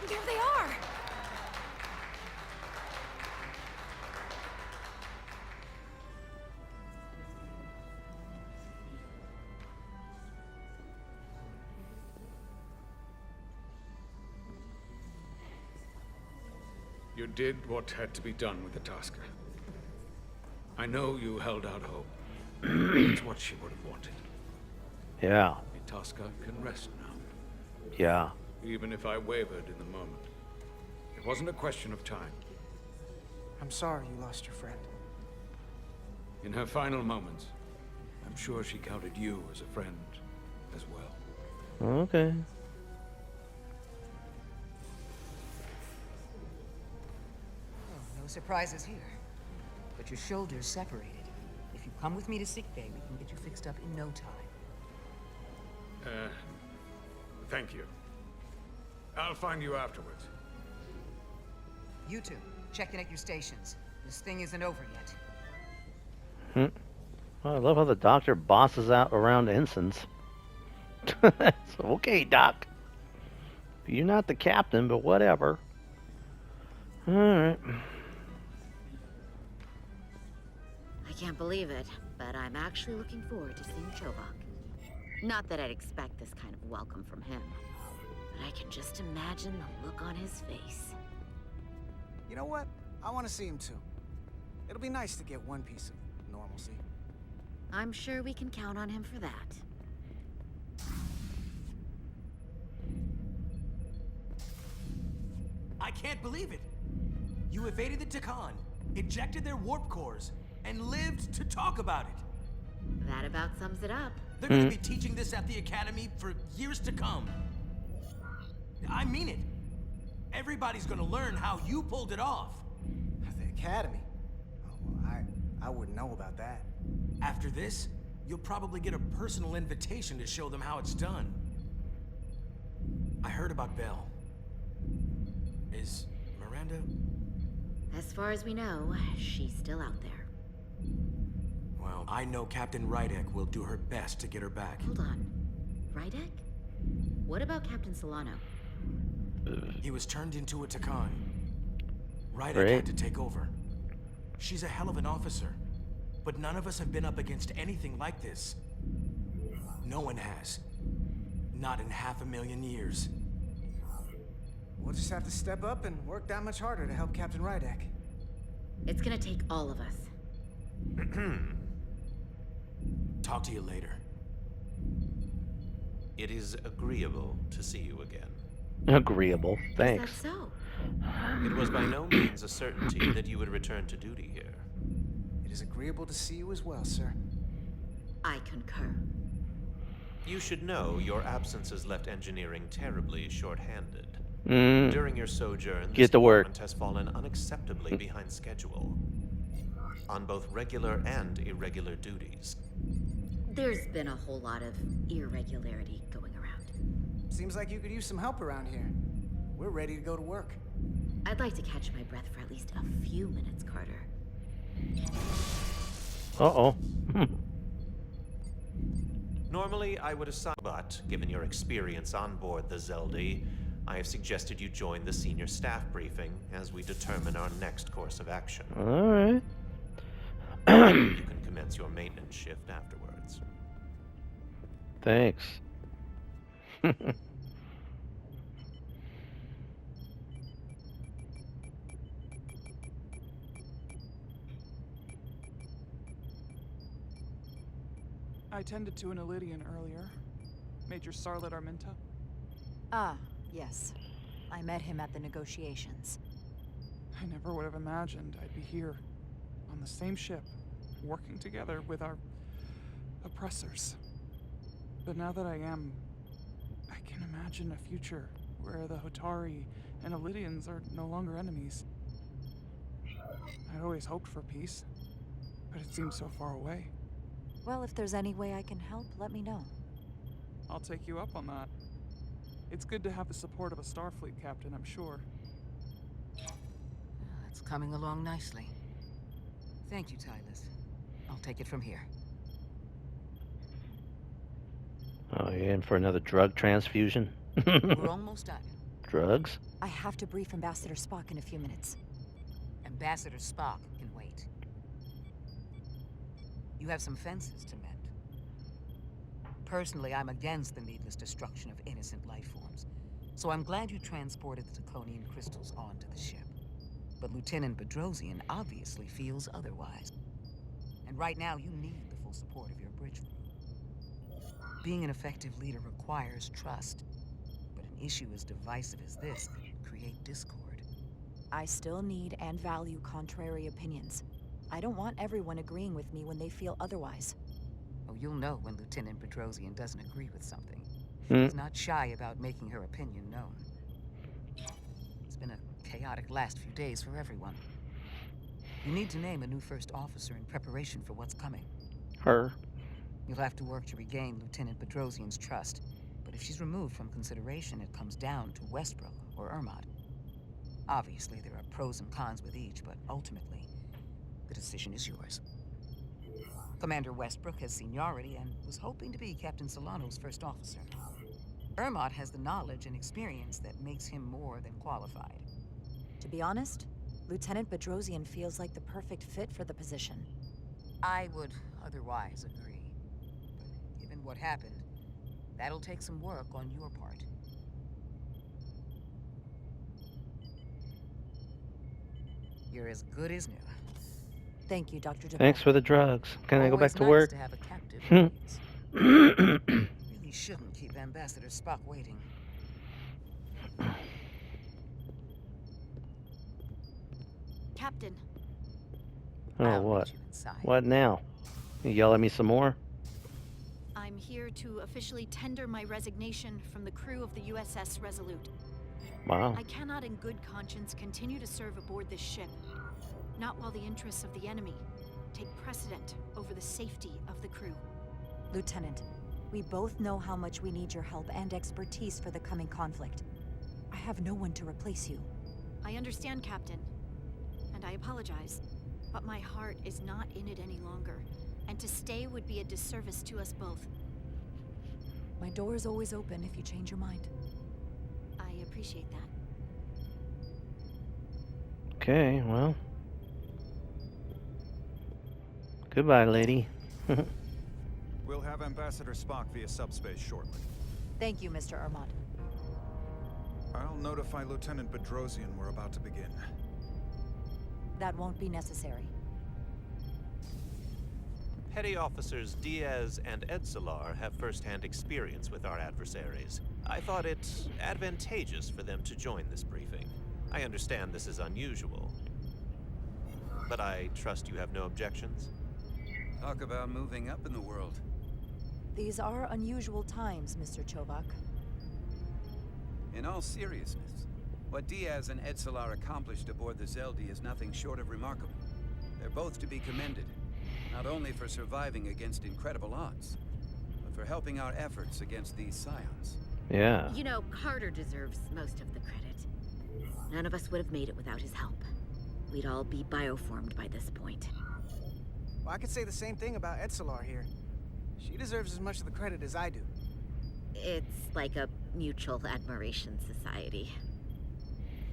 they are! You did what had to be done with the Tasker. I know you held out hope. It's what she would have wanted. Yeah. Itasca can rest now. Yeah. Even if I wavered in the moment. It wasn't a question of time. I'm sorry you lost your friend. In her final moments, I'm sure she counted you as a friend as well. Okay. Oh, no surprises here. But your shoulders separated. If you come with me to sickbay, we can get you fixed up in no time. Thank you. I'll find you afterwards. You two, check in at your stations. This thing isn't over yet. Well, I love how the doctor bosses out around ensigns. Okay, Doc. You're not the captain, but whatever. Alright. I can't believe it, but I'm actually looking forward to seeing Chobok. Not that I'd expect this kind of welcome from him, but I can just imagine the look on his face. You know what? I want to see him too. It'll be nice to get one piece of normalcy. I'm sure we can count on him for that. I can't believe it! You evaded the Takan, ejected their warp cores, and lived to talk about it! That about sums it up. They're gonna be teaching this at the Academy for years to come. I mean it. Everybody's gonna learn how you pulled it off. At the Academy? Oh, well, I wouldn't know about that. After this, you'll probably get a personal invitation to show them how it's done. I heard about Belle. Is Miranda? As far as we know, she's still out there. Well, I know Captain Rydek will do her best to get her back. Hold on. Rydek? What about Captain Solano? He was turned into a Takan. Rydek Great. had to take over. She's a hell of an officer, but none of us have been up against anything like this. No one has. Not in 500,000 years. We'll just have to step up and work that much harder to help Captain Rydek. It's gonna take all of us. Talk to you later. It is agreeable to see you again. Agreeable. Thanks. Is that so? It was by no means a certainty that you would return to duty here. It is agreeable to see you as well, sir. I concur. You should know your absence has left engineering terribly short-handed. Mm. During your sojourn, this Get to work. department has fallen unacceptably behind schedule on both regular and irregular duties. There's been a whole lot of irregularity going around. Seems like you could use some help around here. We're ready to go to work. I'd like to catch my breath for at least a few minutes, Carter. Uh-oh. Normally, I would assign, but given your experience on board the Zeldi, I have suggested you join the senior staff briefing as we determine our next course of action. Alright. You can commence your maintenance shift afterwards. Thanks. I tended to an Elydian earlier. Major Sarlet Arminta. Ah, yes. I met him at the negotiations. I never would have imagined I'd be here, on the same ship, working together with our oppressors. But now that I am, I can imagine a future where the Hotari and Elydians are no longer enemies. I always hoped for peace, but it seems so far away. Well, if there's any way I can help, let me know. I'll take you up on that. It's good to have the support of a Starfleet captain, I'm sure. It's coming along nicely. Thank you, Tylus. I'll take it from here. Oh, you in for another drug transfusion? We're almost done. Drugs? I have to brief Ambassador Spock in a few minutes. Ambassador Spock can wait. You have some fences to mend. Personally, I'm against the needless destruction of innocent life forms, so I'm glad you transported the Taconian crystals onto the ship. But Lieutenant Bedrosian obviously feels otherwise. And right now, you need the full support of your bridge crew. Being an effective leader requires trust, but an issue as divisive as this can create discord. I still need and value contrary opinions. I don't want everyone agreeing with me when they feel otherwise. Oh, you'll know when Lieutenant Bedrosian doesn't agree with something. Hmm. She's not shy about making her opinion known. It's been a chaotic last few days for everyone. You need to name a new first officer in preparation for what's coming. Her. You'll have to work to regain Lieutenant Bedrosian's trust. But if she's removed from consideration, it comes down to Westbrook or Ermot. Obviously, there are pros and cons with each, but ultimately, the decision is yours. Commander Westbrook has seniority and was hoping to be Captain Solano's first officer. Ermot has the knowledge and experience that makes him more than qualified. To be honest, Lieutenant Bedrosian feels like the perfect fit for the position. I would otherwise agree. But given what happened, that'll take some work on your part. You're as good as new. Thank you, Dr. Duvall. Thanks for the drugs. Can I go back Always to nice work? to have a captive audience. Really shouldn't keep Ambassador Spock waiting. Captain, Oh, I'll what? meet you inside. What now? You yell at me some more? I'm here to officially tender my resignation from the crew of the USS Resolute. Wow. I cannot in good conscience continue to serve aboard this ship. Not while the interests of the enemy take precedent over the safety of the crew. Lieutenant, we both know how much we need your help and expertise for the coming conflict. I have no one to replace you. I understand, Captain, and I apologize, but my heart is not in it any longer, and to stay would be a disservice to us both. My door is always open if you change your mind. I appreciate that. Okay, well. Goodbye, lady. We'll have Ambassador Spock via subspace shortly. Thank you, Mr. Ermot. I'll notify Lieutenant Bedrosian we're about to begin. That won't be necessary. Petty Officers Diaz and Edsolar have first-hand experience with our adversaries. I thought it advantageous for them to join this briefing. I understand this is unusual, but I trust you have no objections? Talk about moving up in the world. These are unusual times, Mr. Chovak. In all seriousness, what Diaz and Edsolar accomplished aboard the Zeldi is nothing short of remarkable. They're both to be commended, not only for surviving against incredible odds, but for helping our efforts against these scions. Yeah. You know, Carter deserves most of the credit. None of us would have made it without his help. We'd all be bioformed by this point. Well, I could say the same thing about Edsolar here. She deserves as much of the credit as I do. It's like a mutual admiration society.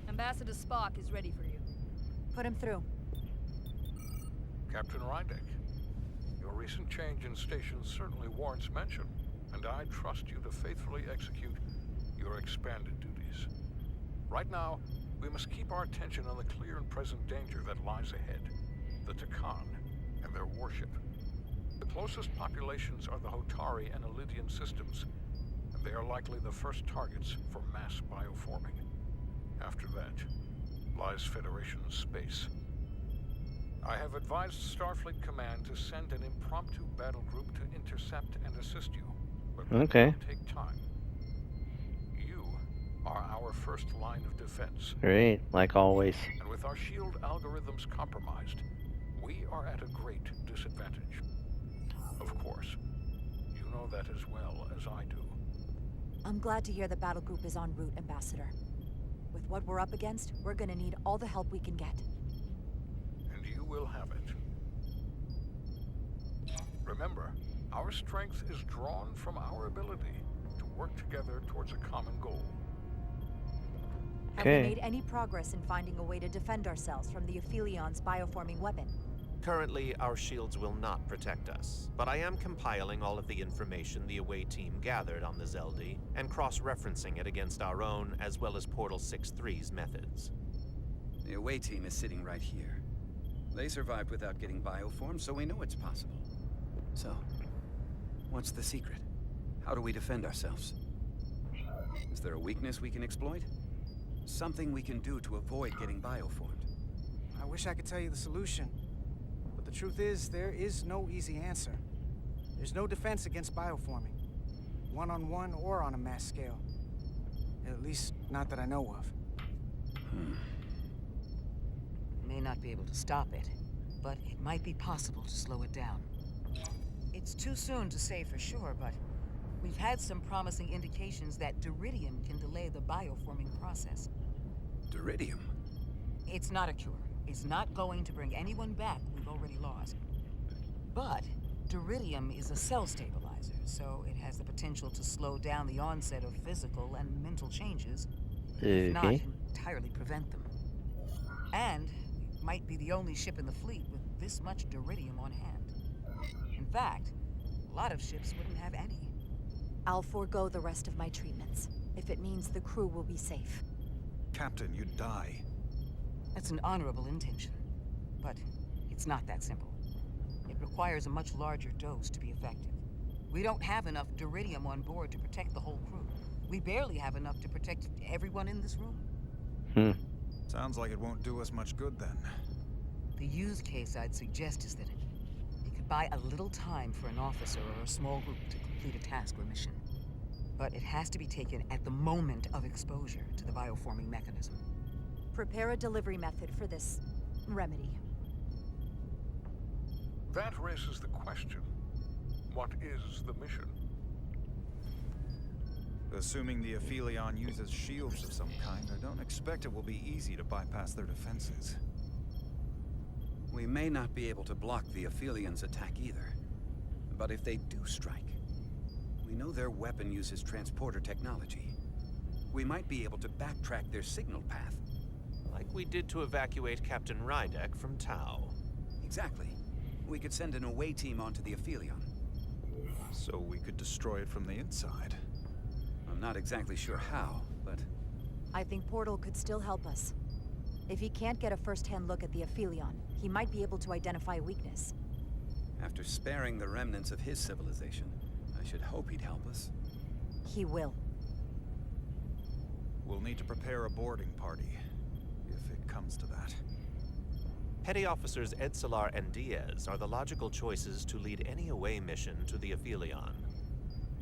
Ambassador Spock is ready for you. Put him through. Captain Rydek, your recent change in station certainly warrants mention, and I trust you to faithfully execute your expanded duties. Right now, we must keep our attention on the clear and present danger that lies ahead, the Takan and their warship. The closest populations are the Hotari and Elydian systems, and they are likely the first targets for mass bioforming. After that, lies Federation space. I have advised Starfleet Command to send an impromptu battle group to intercept and assist you, but it Okay. will take time. You are our first line of defense. Great, like always. And with our shield algorithms compromised, we are at a great disadvantage. Of course, you know that as well as I do. I'm glad to hear the battle group is en route, Ambassador. With what we're up against, we're gonna need all the help we can get. And you will have it. Remember, our strength is drawn from our ability to work together towards a common goal. Have we made any progress in finding a way to defend ourselves from the Aphilion's bioforming weapon? Currently, our shields will not protect us, but I am compiling all of the information the away team gathered on the Zeldi and cross-referencing it against our own as well as Portal 6-3's methods. The away team is sitting right here. They survived without getting bioformed, so we know it's possible. So, what's the secret? How do we defend ourselves? Is there a weakness we can exploit? something we can do to avoid getting bioformed? I wish I could tell you the solution. But the truth is, there is no easy answer. There's no defense against bioforming. One-on-one or on a mass scale. At least, not that I know of. May not be able to stop it, but it might be possible to slow it down. It's too soon to say for sure, but we've had some promising indications that Duridium can delay the bioforming process. Duridium? It's not a cure. It's not going to bring anyone back we've already lost. But Duridium is a cell stabilizer, so it has the potential to slow down the onset of physical and mental changes, if not entirely prevent them. And we might be the only ship in the fleet with this much Duridium on hand. In fact, a lot of ships wouldn't have any. I'll forego the rest of my treatments, if it means the crew will be safe. Captain, you'd die. That's an honorable intention, but it's not that simple. It requires a much larger dose to be effective. We don't have enough Duridium on board to protect the whole crew. We barely have enough to protect everyone in this room. Sounds like it won't do us much good then. The use case I'd suggest is that it could buy a little time for an officer or a small group to complete a task or mission. But it has to be taken at the moment of exposure to the bioforming mechanism. Prepare a delivery method for this remedy. That raises the question. What is the mission? Assuming the Aphelion uses shields of some kind, I don't expect it will be easy to bypass their defenses. We may not be able to block the Aphelion's attack either. But if they do strike, we know their weapon uses transporter technology. We might be able to backtrack their signal path. Like we did to evacuate Captain Rydek from Tau. Exactly. We could send an away team onto the Aphelion. So we could destroy it from the inside. I'm not exactly sure how, but... I think Portal could still help us. If he can't get a first-hand look at the Aphelion, he might be able to identify a weakness. After sparing the remnants of his civilization, I should hope he'd help us. He will. We'll need to prepare a boarding party, if it comes to that. Petty Officers Edsalar and Diaz are the logical choices to lead any away mission to the Aphelion.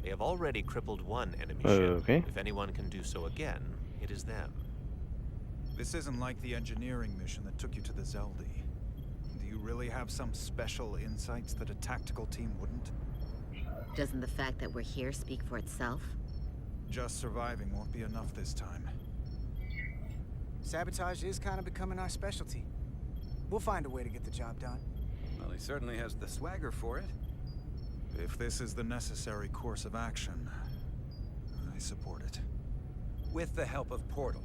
They have already crippled one enemy ship. If anyone can do so again, it is them. This isn't like the engineering mission that took you to the Zeldi. Do you really have some special insights that a tactical team wouldn't? Doesn't the fact that we're here speak for itself? Just surviving won't be enough this time. Sabotage is kind of becoming our specialty. We'll find a way to get the job done. Well, he certainly has the swagger for it. If this is the necessary course of action, I support it. With the help of Portal.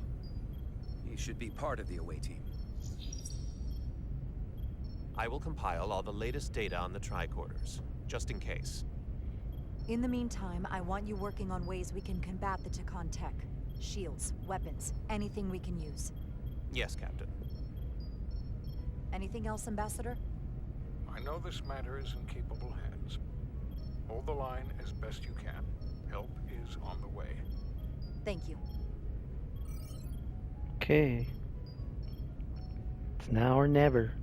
He should be part of the away team. I will compile all the latest data on the tricorders, just in case. In the meantime, I want you working on ways we can combat the Takan tech. Shields, weapons, anything we can use. Yes, Captain. Anything else, Ambassador? I know this matter is in capable hands. Hold the line as best you can. Help is on the way. Thank you. Okay. It's now or never.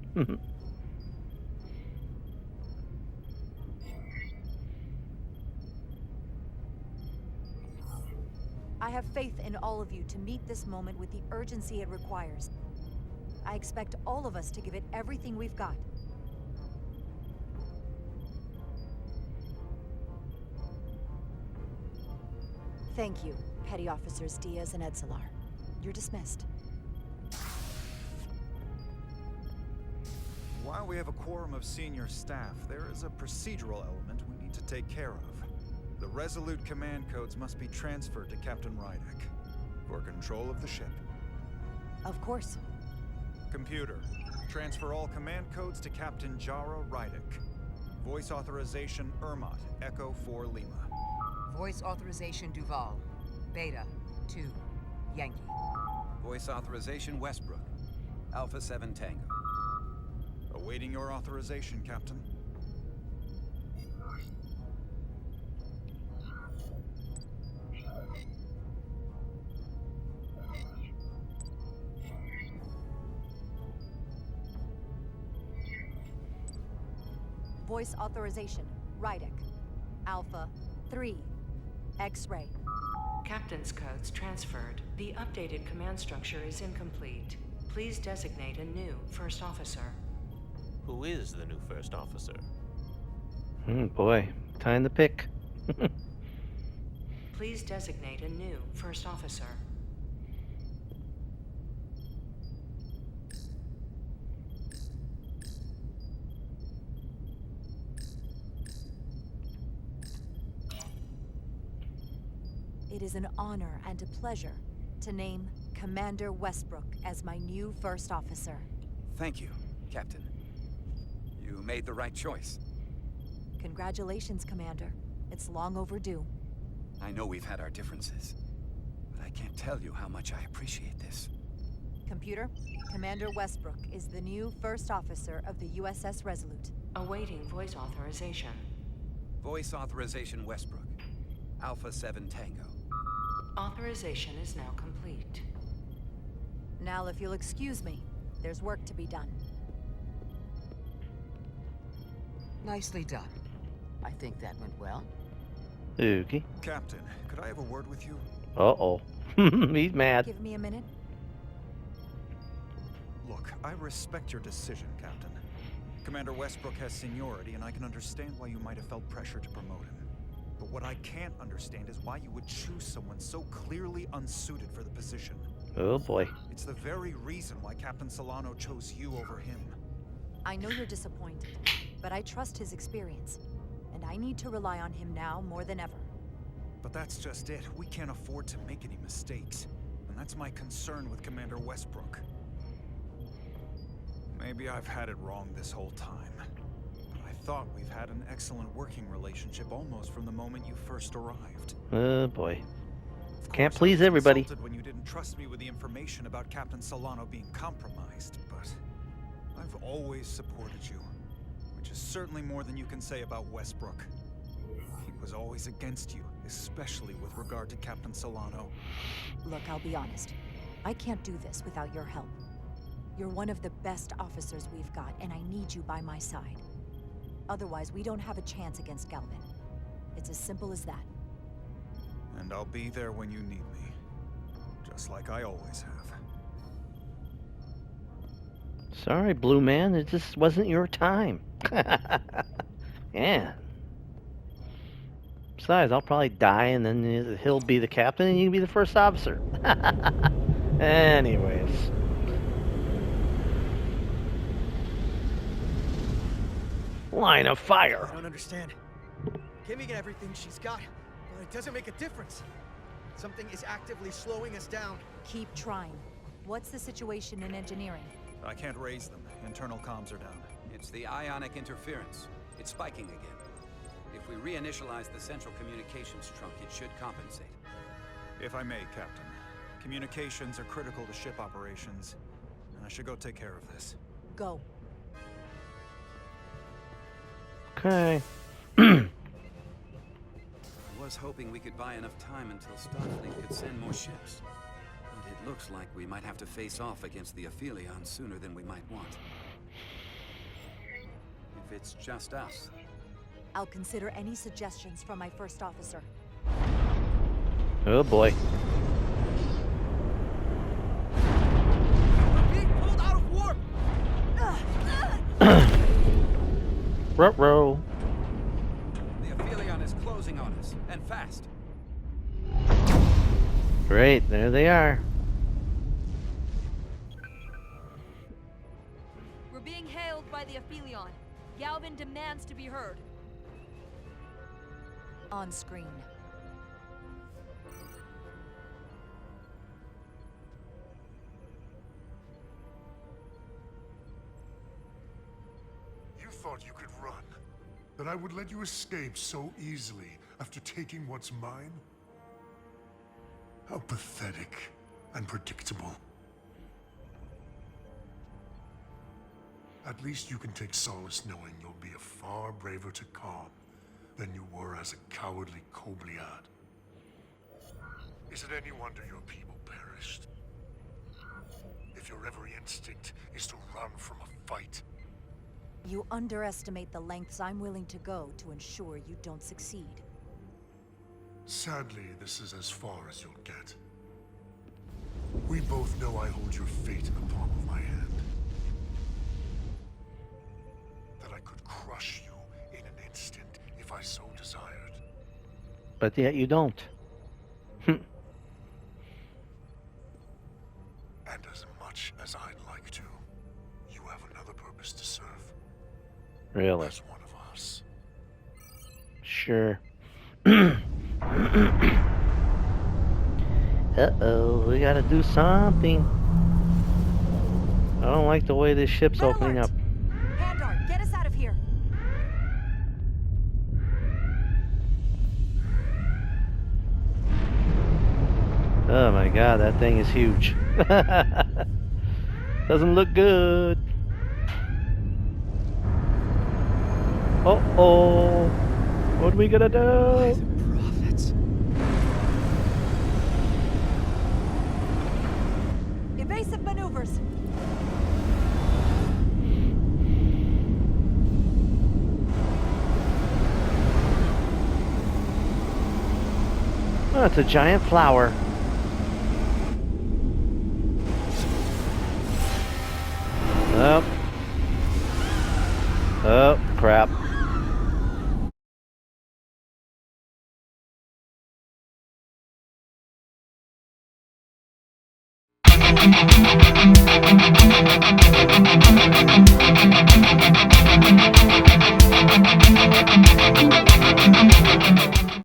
I have faith in all of you to meet this moment with the urgency it requires. I expect all of us to give it everything we've got. Thank you, Petty Officers Diaz and Edsalar. You're dismissed. While we have a quorum of senior staff, there is a procedural element we need to take care of. The Resolute command codes must be transferred to Captain Rydek for control of the ship. Of course. Computer, transfer all command codes to Captain Jara Rydek. Voice authorization Ermot, Echo 4 Lima. Voice authorization Duval, Beta 2, Yankee. Voice authorization Westbrook, Alpha 7 Tango. Awaiting your authorization, Captain. Voice authorization. Rydick. Alpha 3. X-ray. Captain's codes transferred. The updated command structure is incomplete. Please designate a new first officer. Who is the new first officer? Boy, time to pick. Please designate a new first officer. It is an honor and a pleasure to name Commander Westbrook as my new first officer. Thank you, Captain. You made the right choice. Congratulations, Commander. It's long overdue. I know we've had our differences, but I can't tell you how much I appreciate this. Computer, Commander Westbrook is the new first officer of the USS Resolute. Awaiting voice authorization. Voice authorization Westbrook. Alpha 7 Tango. Authorization is now complete. Now, if you'll excuse me, there's work to be done. Nicely done. I think that went well. Okay. Captain, could I have a word with you? Uh-oh. He's mad. Give me a minute. Look, I respect your decision, Captain. Commander Westbrook has seniority, and I can understand why you might have felt pressure to promote him. But what I can't understand is why you would choose someone so clearly unsuited for the position. Oh boy. It's the very reason why Captain Solano chose you over him. I know you're disappointed, but I trust his experience. And I need to rely on him now more than ever. But that's just it. We can't afford to make any mistakes. And that's my concern with Commander Westbrook. Maybe I've had it wrong this whole time. But I thought we've had an excellent working relationship almost from the moment you first arrived. Oh boy. Of Can't course, please I was everybody. insulted when you didn't trust me with the information about Captain Solano being compromised, but I've always supported you. Which is certainly more than you can say about Westbrook. He was always against you, especially with regard to Captain Solano. Look, I'll be honest. I can't do this without your help. You're one of the best officers we've got, and I need you by my side. Otherwise, we don't have a chance against Galvin. It's as simple as that. And I'll be there when you need me. Just like I always have. Sorry, Blue Man. It just wasn't your time. Yeah. Besides, I'll probably die, and then he'll be the captain, and you can be the first officer. Anyways. Line of fire. I don't understand. Kimmy got everything she's got, but it doesn't make a difference. Something is actively slowing us down. Keep trying. What's the situation in engineering? I can't raise them. Internal comms are down. It's the ionic interference. It's spiking again. If we reinitialize the central communications trunk, it should compensate. If I may, Captain. Communications are critical to ship operations, and I should go take care of this. Go. Okay. I was hoping we could buy enough time until Starfleet could send more ships. But it looks like we might have to face off against the Aphelion sooner than we might want. If it's just us. I'll consider any suggestions from my first officer. Oh boy. We're being pulled out of warp! Ruh-roh. The Aphelion is closing on us, and fast. Great, there they are. We're being hailed by the Aphelion. Galvin demands to be heard. On screen. You thought you could run? That I would let you escape so easily after taking what's mine? How pathetic and predictable. At least you can take solace knowing you'll be a far braver Takan than you were as a cowardly Kobliad. Is it any wonder your people perished? If your every instinct is to run from a fight. You underestimate the lengths I'm willing to go to ensure you don't succeed. Sadly, this is as far as you'll get. We both know I hold your fate in the palm of my hand. That I could crush you in an instant if I so desired. But yet you don't. And as much as I'd like to, you have another purpose to serve. Really? As one of us. Sure. Uh-oh, we gotta do something. I don't like the way this ship's opening up. Pandar, get us out of here! Oh my god, that thing is huge. Doesn't look good. Uh-oh. What are we gonna do? Prophets. Evasive maneuvers! Oh, it's a giant flower. Oh. Oh, crap. Thank you.